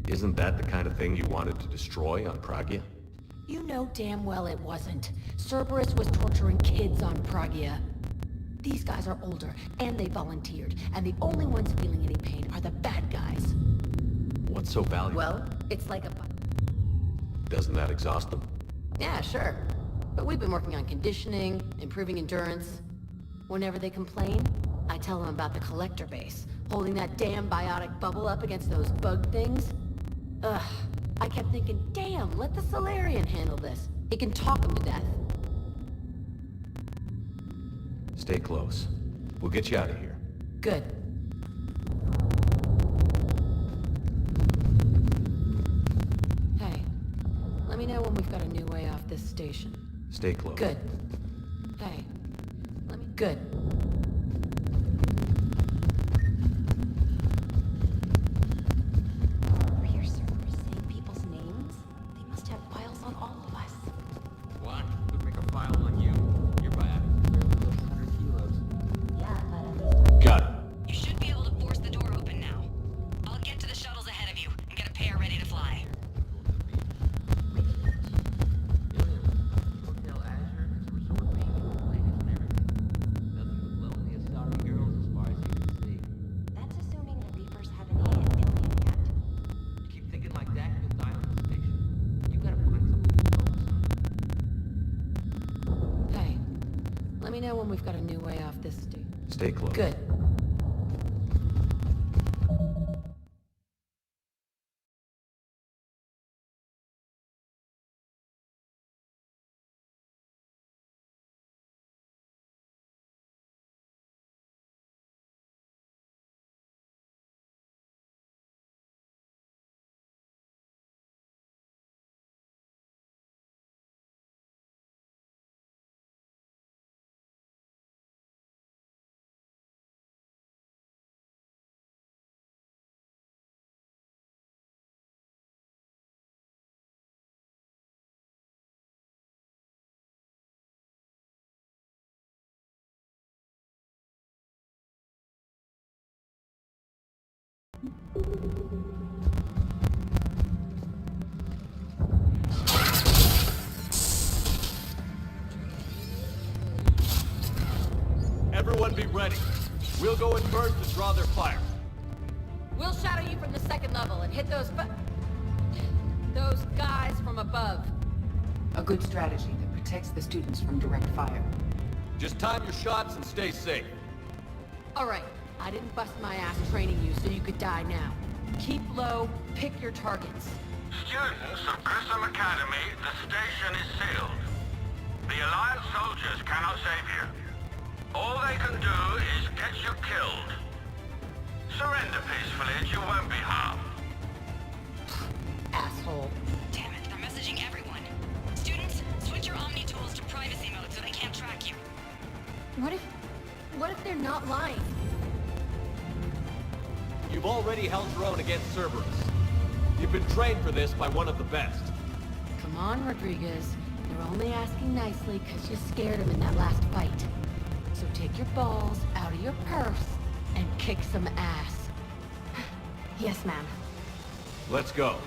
Isn't that the kind of thing you wanted to destroy on Pragia? You know damn well it wasn't. Cerberus was torturing kids on Pragia. These guys are older, and they volunteered, and the only ones feeling any pain are the bad guys. What's so valuable? Well, it's like a... Doesn't that exhaust them? Yeah, sure. But we've been working on conditioning, improving endurance. Whenever they complain, I tell them about the collector base, holding that damn biotic bubble up against those bug things. Ugh. I kept thinking, damn, let the Solarian handle this. He can talk them to death. Stay close. We'll get you out of here. Good. Hey, let me know when we've got a new way off this station. Stay close. Good. Hey, let me... Good. What? Could make a file on you. You're biotic. Barely 100 kilos. Got it. You should be able to force the door open now. I'll get to the shuttles ahead of you and get a pair ready to fly. Hotel Azure is a resort being in Atlantic America. Nothing but lonely and sorry girls as far as you can see. That's assuming the Reapers haven't hit an alien yet. You keep thinking like that, you'll die on the station. You gotta find something to focus on. Hey, let me know when we've got a new way off this station. Stay close. Good. Everyone be ready. We'll go in first to draw their fire. We'll shadow you from the second level and hit those guys from above. A good strategy that protects the students from direct fire. Just time your shots and stay safe. All right, I didn't bust my ass training you so you could die now. Keep low, pick your targets. Students of Grissom Academy, the station is sealed. The Alliance soldiers cannot save you. All they can do is get you killed. Surrender peacefully and you won't be harmed. Asshole. Damn it, they're messaging everyone. Students, switch your Omni tools to privacy mode so they can't track you. What if they're not lying? You've already held your own against Cerberus. You've been trained for this by one of the best. Come on, Rodriguez. They're only asking nicely because you scared them in that last fight. So take your balls out of your purse and kick some ass. Yes, ma'am. Let's go.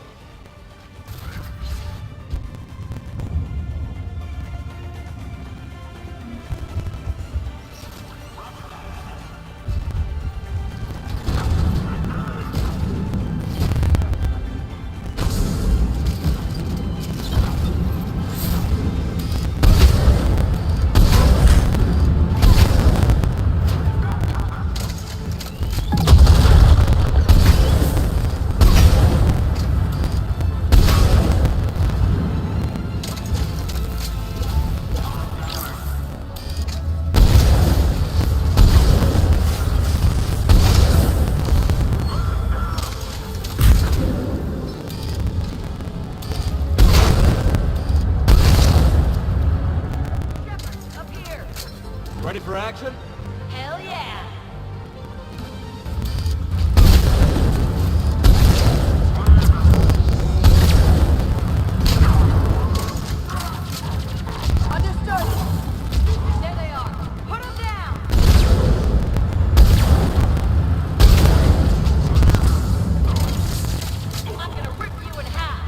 Ready for action? Hell yeah! Understood! There they are! Put them down! I'm gonna rip you in half!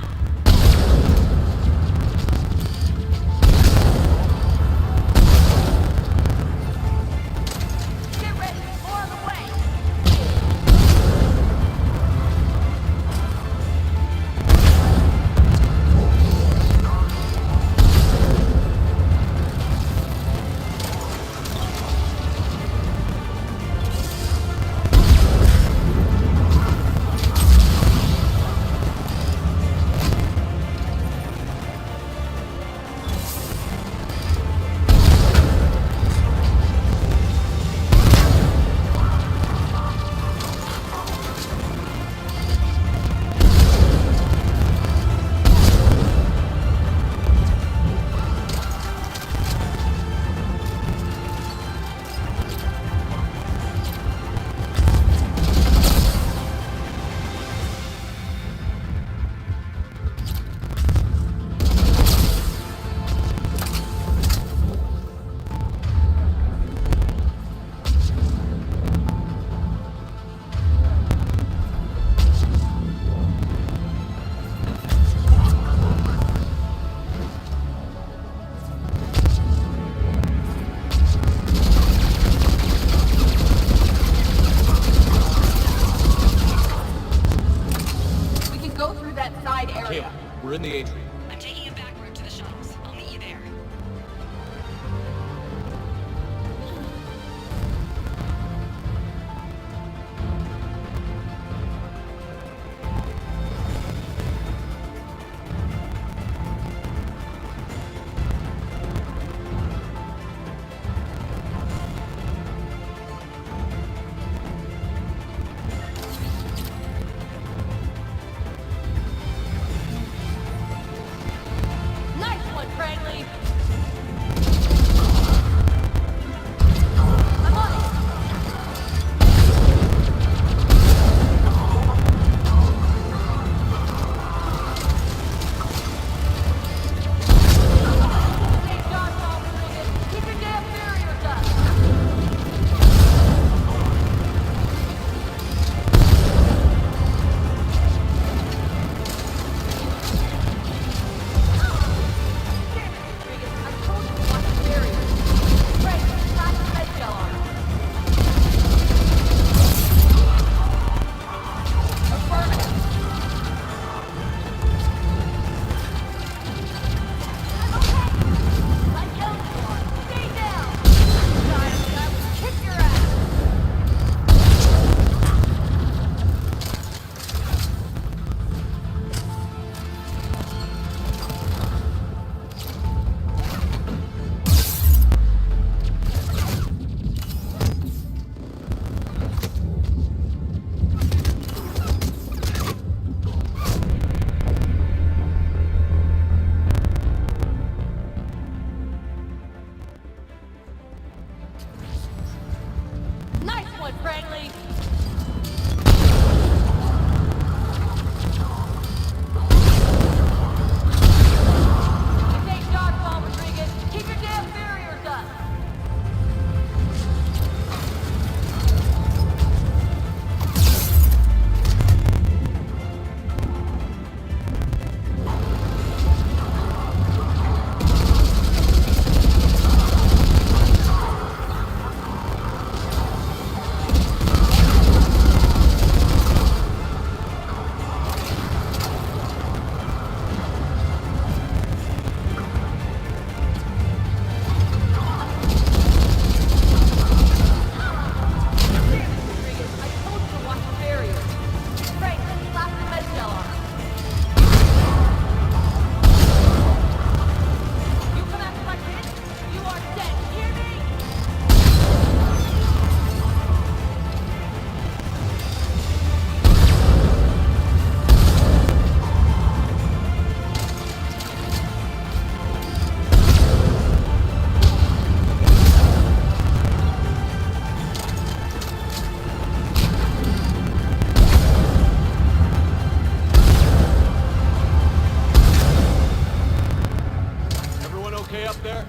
there?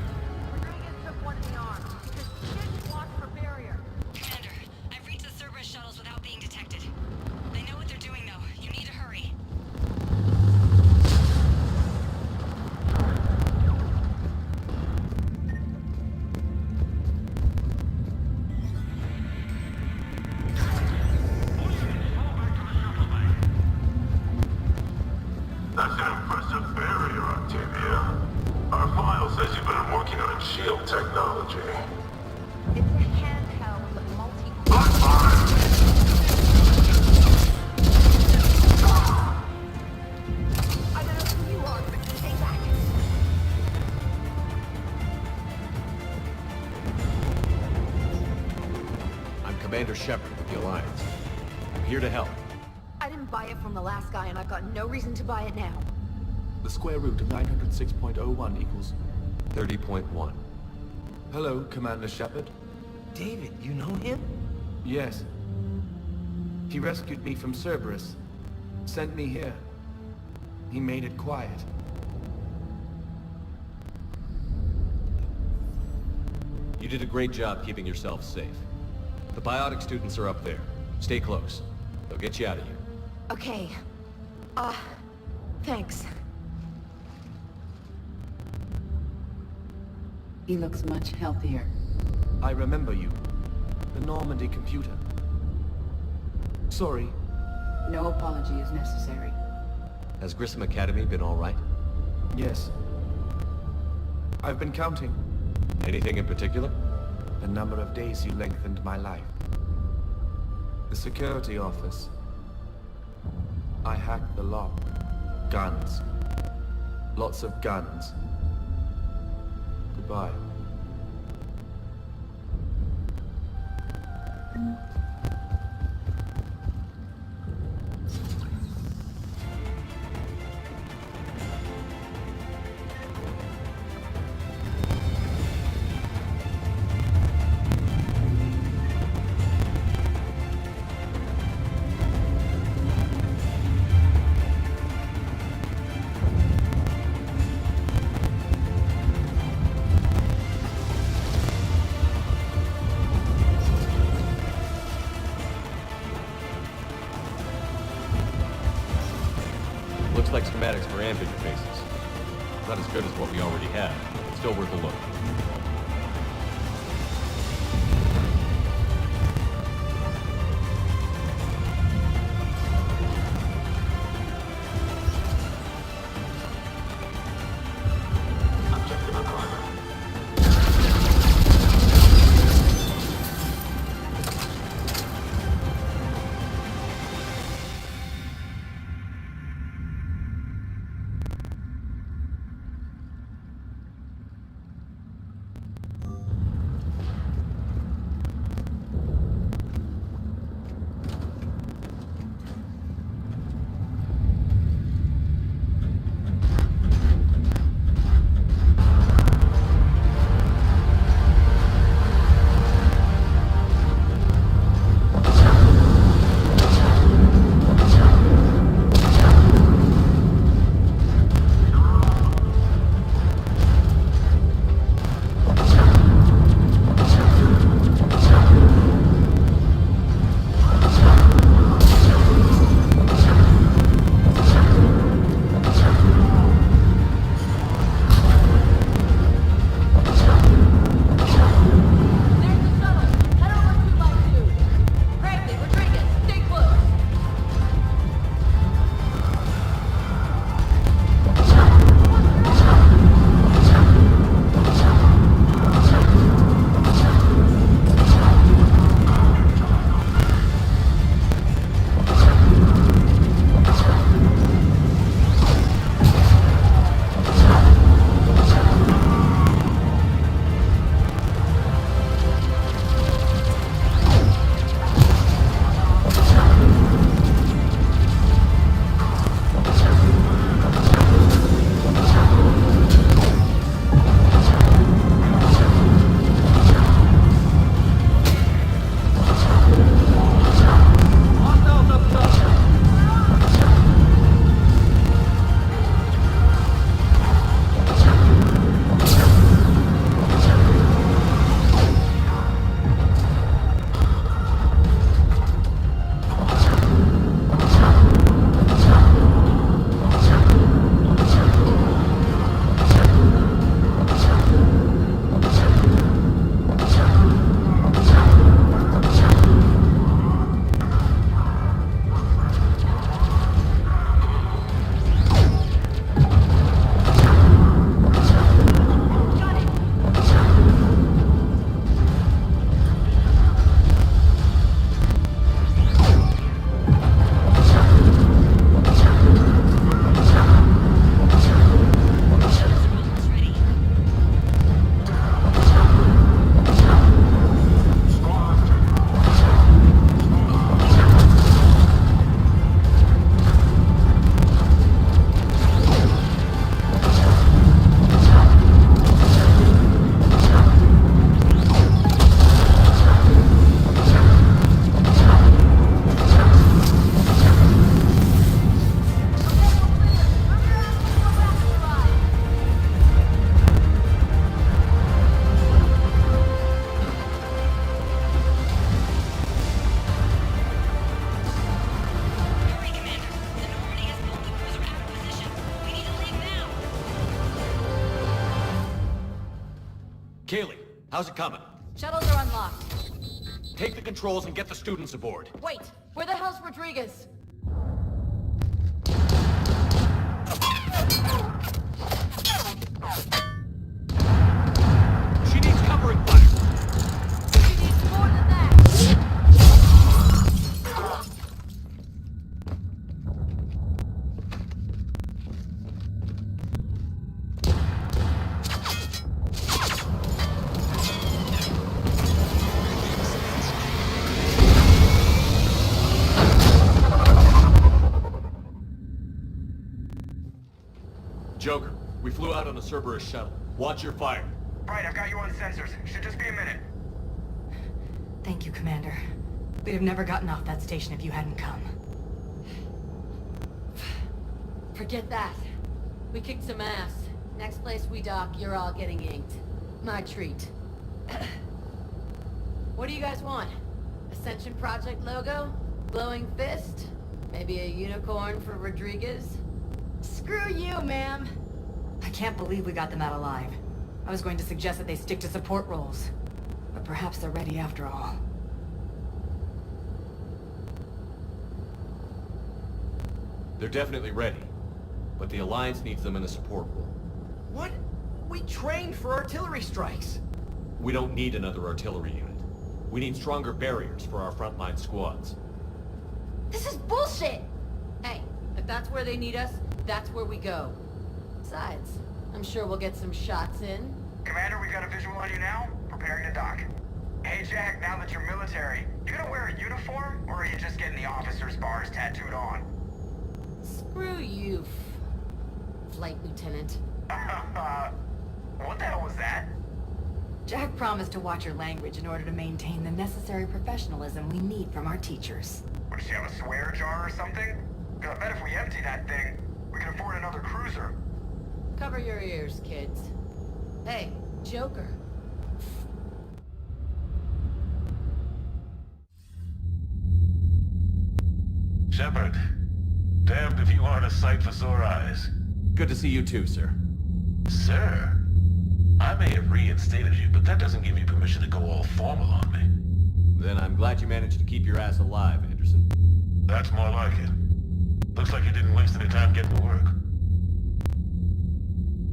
Commander, I've reached the Cerberus shuttles without being detected. They know what they're doing, though. You need to hurry. That's an impressive barrier, Octavia. Our file says you've been working on shield technology. It's a handheld multi... I don't know who you are, but stay back. I'm Commander Shepard with the Alliance. I'm here to help. I didn't buy it from the last guy, and I've got no reason to buy it now. The square root of 906.01 equals... 30.1. Hello, Commander Shepard. David, you know him? Yes. He rescued me from Cerberus. Sent me here. He made it quiet. You did a great job keeping yourself safe. The biotic students are up there. Stay close. They'll get you out of here. Okay. Thanks. He looks much healthier. I remember you. The Normandy computer. Sorry. No apology is necessary. Has Grissom Academy been all right? Yes. I've been counting. Anything in particular? The number of days you lengthened my life. The security office. I hacked the lock. Guns. Lots of guns. Goodbye. Looks like schematics for ambient faces. Not as good as what we already have, but still worth a look. Kaylee, how's it coming? Shuttles are unlocked. Take the controls and get the students aboard. Wait, where the hell's Rodriguez? She needs covering fire. She needs more than that. Joker, we flew out on a Cerberus shuttle. Watch your fire. Right, I've got you on sensors. Should just be a minute. Thank you, Commander. We'd have never gotten off that station if you hadn't come. Forget that. We kicked some ass. Next place we dock, you're all getting inked. My treat. What do you guys want? Ascension Project logo? Glowing fist? Maybe a unicorn for Rodriguez? Screw you, ma'am! I can't believe we got them out alive. I was going to suggest that they stick to support roles. But perhaps they're ready after all. They're definitely ready. But the Alliance needs them in a support role. What? We trained for artillery strikes. We don't need another artillery unit. We need stronger barriers for our frontline squads. This is bullshit! Hey, if that's where they need us, that's where we go. Besides, I'm sure we'll get some shots in. Commander, we got a visual on you now. Preparing to dock. Hey, Jack, now that you're military, you gonna wear a uniform, or are you just getting the officer's bars tattooed on? Screw you, Flight Lieutenant. What the hell was that? Jack promised to watch your language in order to maintain the necessary professionalism we need from our teachers. What, does she have a swear jar or something? 'Cause I bet if we empty that thing, we can afford another cruiser. Cover your ears, kids. Hey, Joker. Shepard, damned if you aren't a sight for sore eyes. Good to see you too, sir. Sir? I may have reinstated you, but that doesn't give you permission to go all formal on me. Then I'm glad you managed to keep your ass alive, Anderson. That's more like it. Looks like you didn't waste any time getting to work.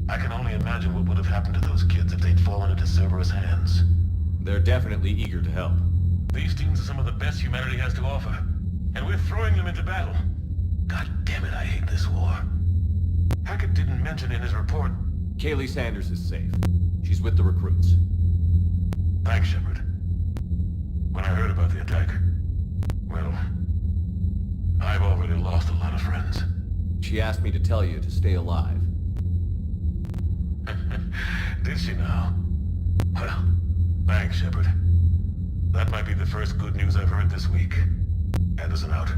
I can only imagine what would have happened to those kids if they'd fallen into Cerberus' hands. They're definitely eager to help. These students are some of the best humanity has to offer, and we're throwing them into battle. God damn it, I hate this war. Hackett didn't mention in his report... Kaylee Sanders is safe. She's with the recruits. Thanks, Shepard. When I heard about the attack, well, I've already lost a lot of friends. She asked me to tell you to stay alive. Did she now? Well, thanks, Shepard. That might be the first good news I've heard this week. Anderson out.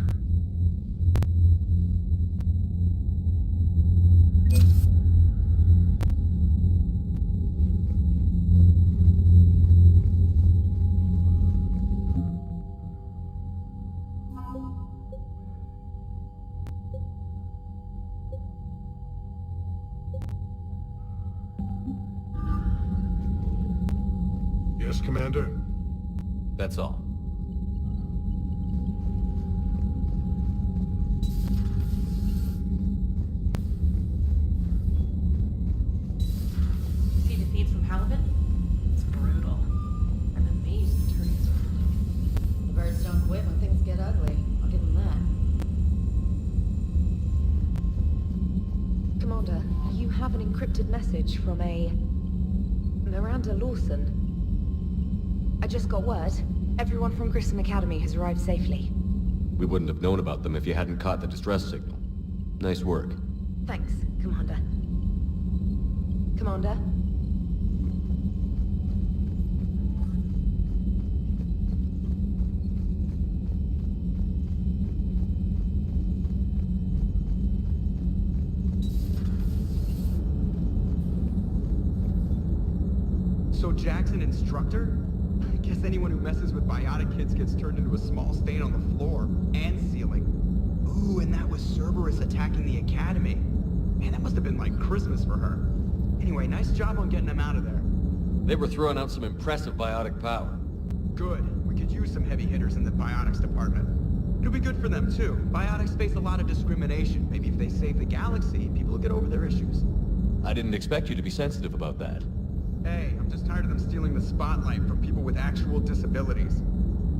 Yes, Commander? That's all. See the feeds from Halibut? It's brutal. I'm amazed the turkeys are holding. The birds don't quit when things get ugly. I'll give them that. Commander, you have an encrypted message from a... Miranda Lawson. I just got word. Everyone from Grissom Academy has arrived safely. We wouldn't have known about them if you hadn't caught the distress signal. Nice work. Thanks, Commander. Commander? So Jack's an instructor? I guess anyone who messes with biotic kids gets turned into a small stain on the floor and ceiling. Ooh, and that was Cerberus attacking the academy. Man, that must have been like Christmas for her. Anyway, nice job on getting them out of there. They were throwing out some impressive biotic power. Good. We could use some heavy hitters in the biotics department. It'll be good for them, too. Biotics face a lot of discrimination. Maybe if they save the galaxy, people will get over their issues. I didn't expect you to be sensitive about that. Hey, I'm just tired of them stealing the spotlight from people with actual disabilities.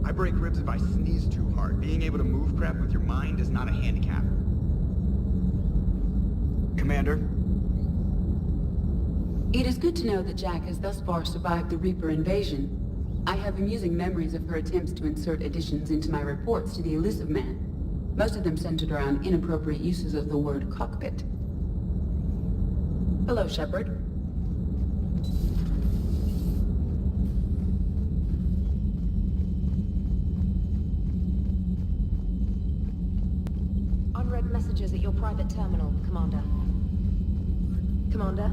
I break ribs if I sneeze too hard. Being able to move crap with your mind is not a handicap. Commander? It is good to know that Jack has thus far survived the Reaper invasion. I have amusing memories of her attempts to insert additions into my reports to the Elusive Man. Most of them centered around inappropriate uses of the word cockpit. Hello, Shepard. Unread messages at your private terminal, Commander. Commander?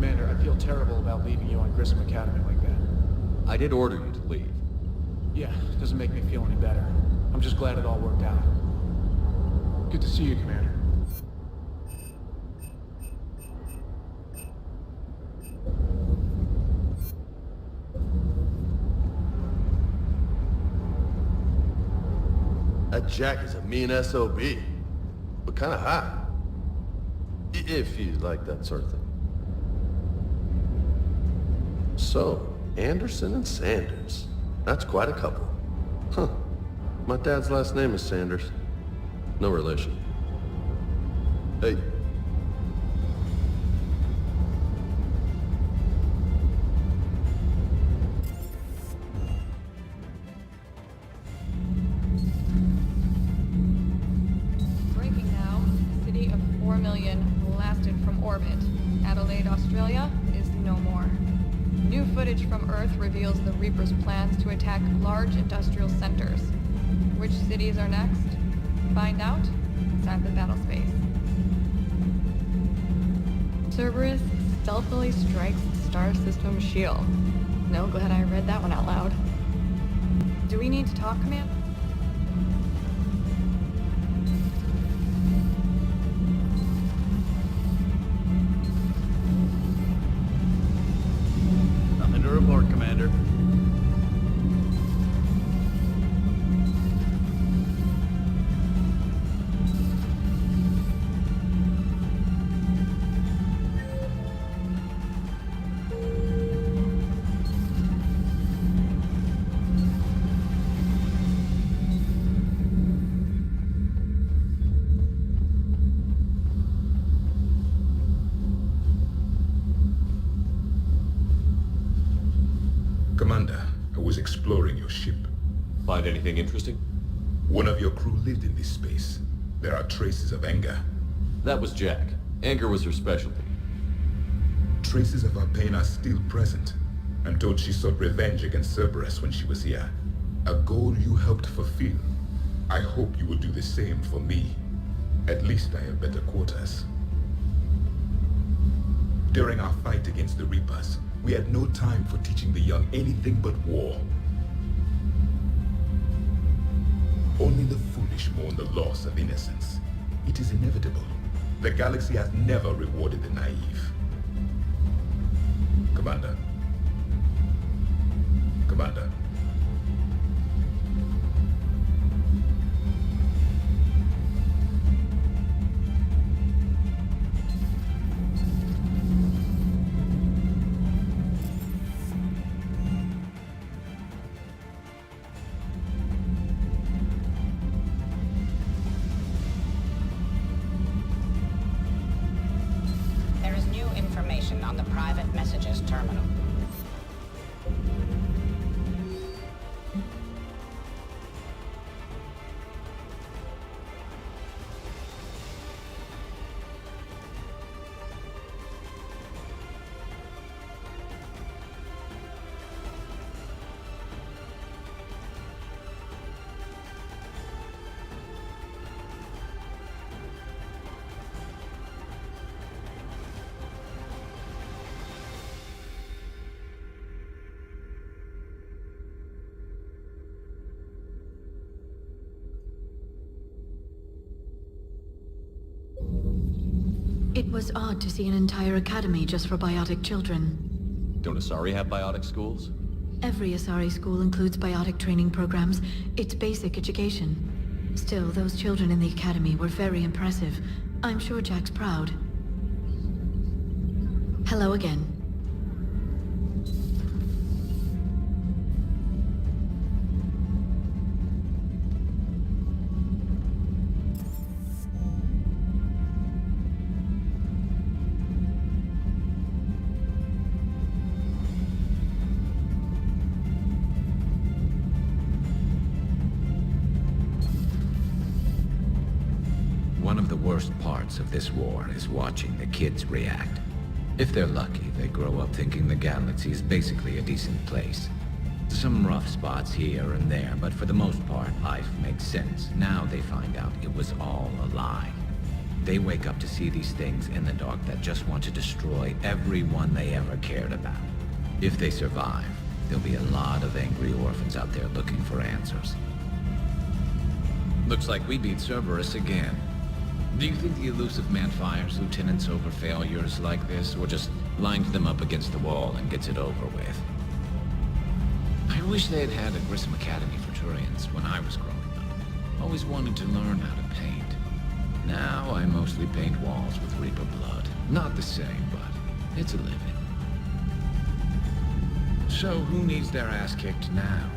I feel terrible about leaving you on Grissom Academy like that. I did order you to leave. Yeah, doesn't make me feel any better. I'm just glad it all worked out. Good to see you, Commander. That Jack is a mean SOB, but kinda hot. If you like that sort of thing. So, Anderson and Sanders. That's quite a couple. Huh. My dad's last name is Sanders. No relation. Hey. Breaking now. City of 4 million blasted from orbit. Adelaide, Australia is no more. New footage from Earth reveals the Reaper's plans to attack large industrial centers. Which cities are next? Find out inside the battle space. Cerberus stealthily strikes Star System shield. No, glad I read that one out loud. Do we need to talk, Command? Nothing to report, Commander. Commander, I was exploring your ship. Find anything interesting? One of your crew lived in this space. There are traces of anger. That was Jack. Anger was her specialty. Traces of her pain are still present. I'm told she sought revenge against Cerberus when she was here. A goal you helped fulfill. I hope you will do the same for me. At least I have better quarters. During our fight against the Reapers, we had no time for teaching the young anything but war. Only the foolish mourn the loss of innocence. It is inevitable. The galaxy has never rewarded the naive. Commander. Commander. There is new information on the private messages terminal. It was odd to see an entire academy just for biotic children. Don't Asari have biotic schools? Every Asari school includes biotic training programs. It's basic education. Still, those children in the academy were very impressive. I'm sure Jack's proud. Hello again. One of the worst parts of this war is watching the kids react. If they're lucky, they grow up thinking the galaxy is basically a decent place. Some rough spots here and there, but for the most part, life makes sense. Now they find out it was all a lie. They wake up to see these things in the dark that just want to destroy everyone they ever cared about. If they survive, there'll be a lot of angry orphans out there looking for answers. Looks like we beat Cerberus again. Do you think the elusive man fires lieutenants over failures like this, or just lines them up against the wall and gets it over with? I wish they had had a Grissom Academy for Turians when I was growing up. Always wanted to learn how to paint. Now I mostly paint walls with Reaper blood. Not the same, but it's a living. So who needs their ass kicked now?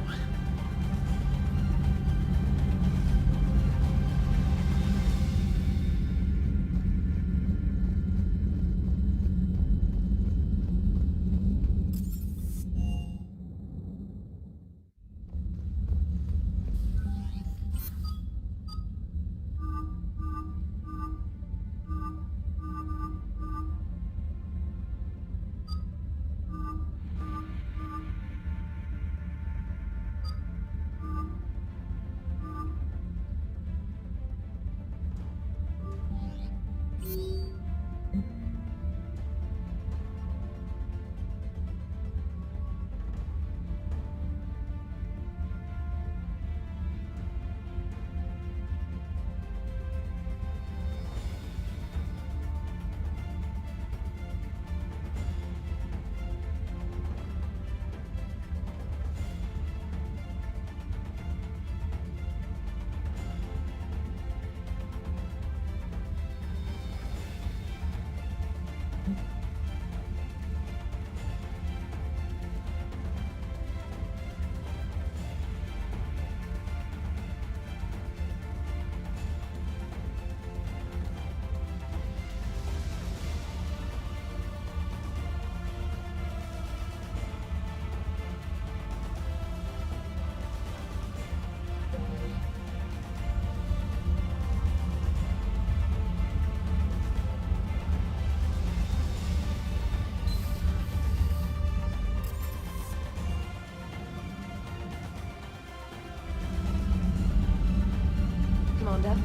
Commander.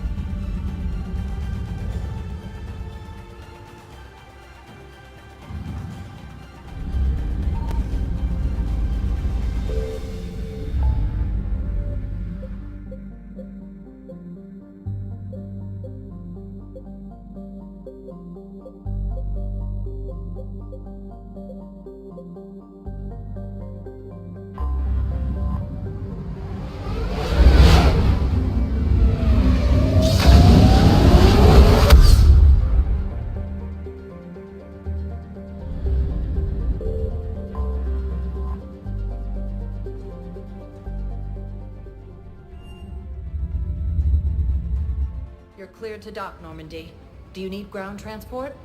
You're cleared to dock, Normandy. Do you need ground transport?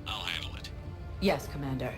I'll handle it. Yes, Commander.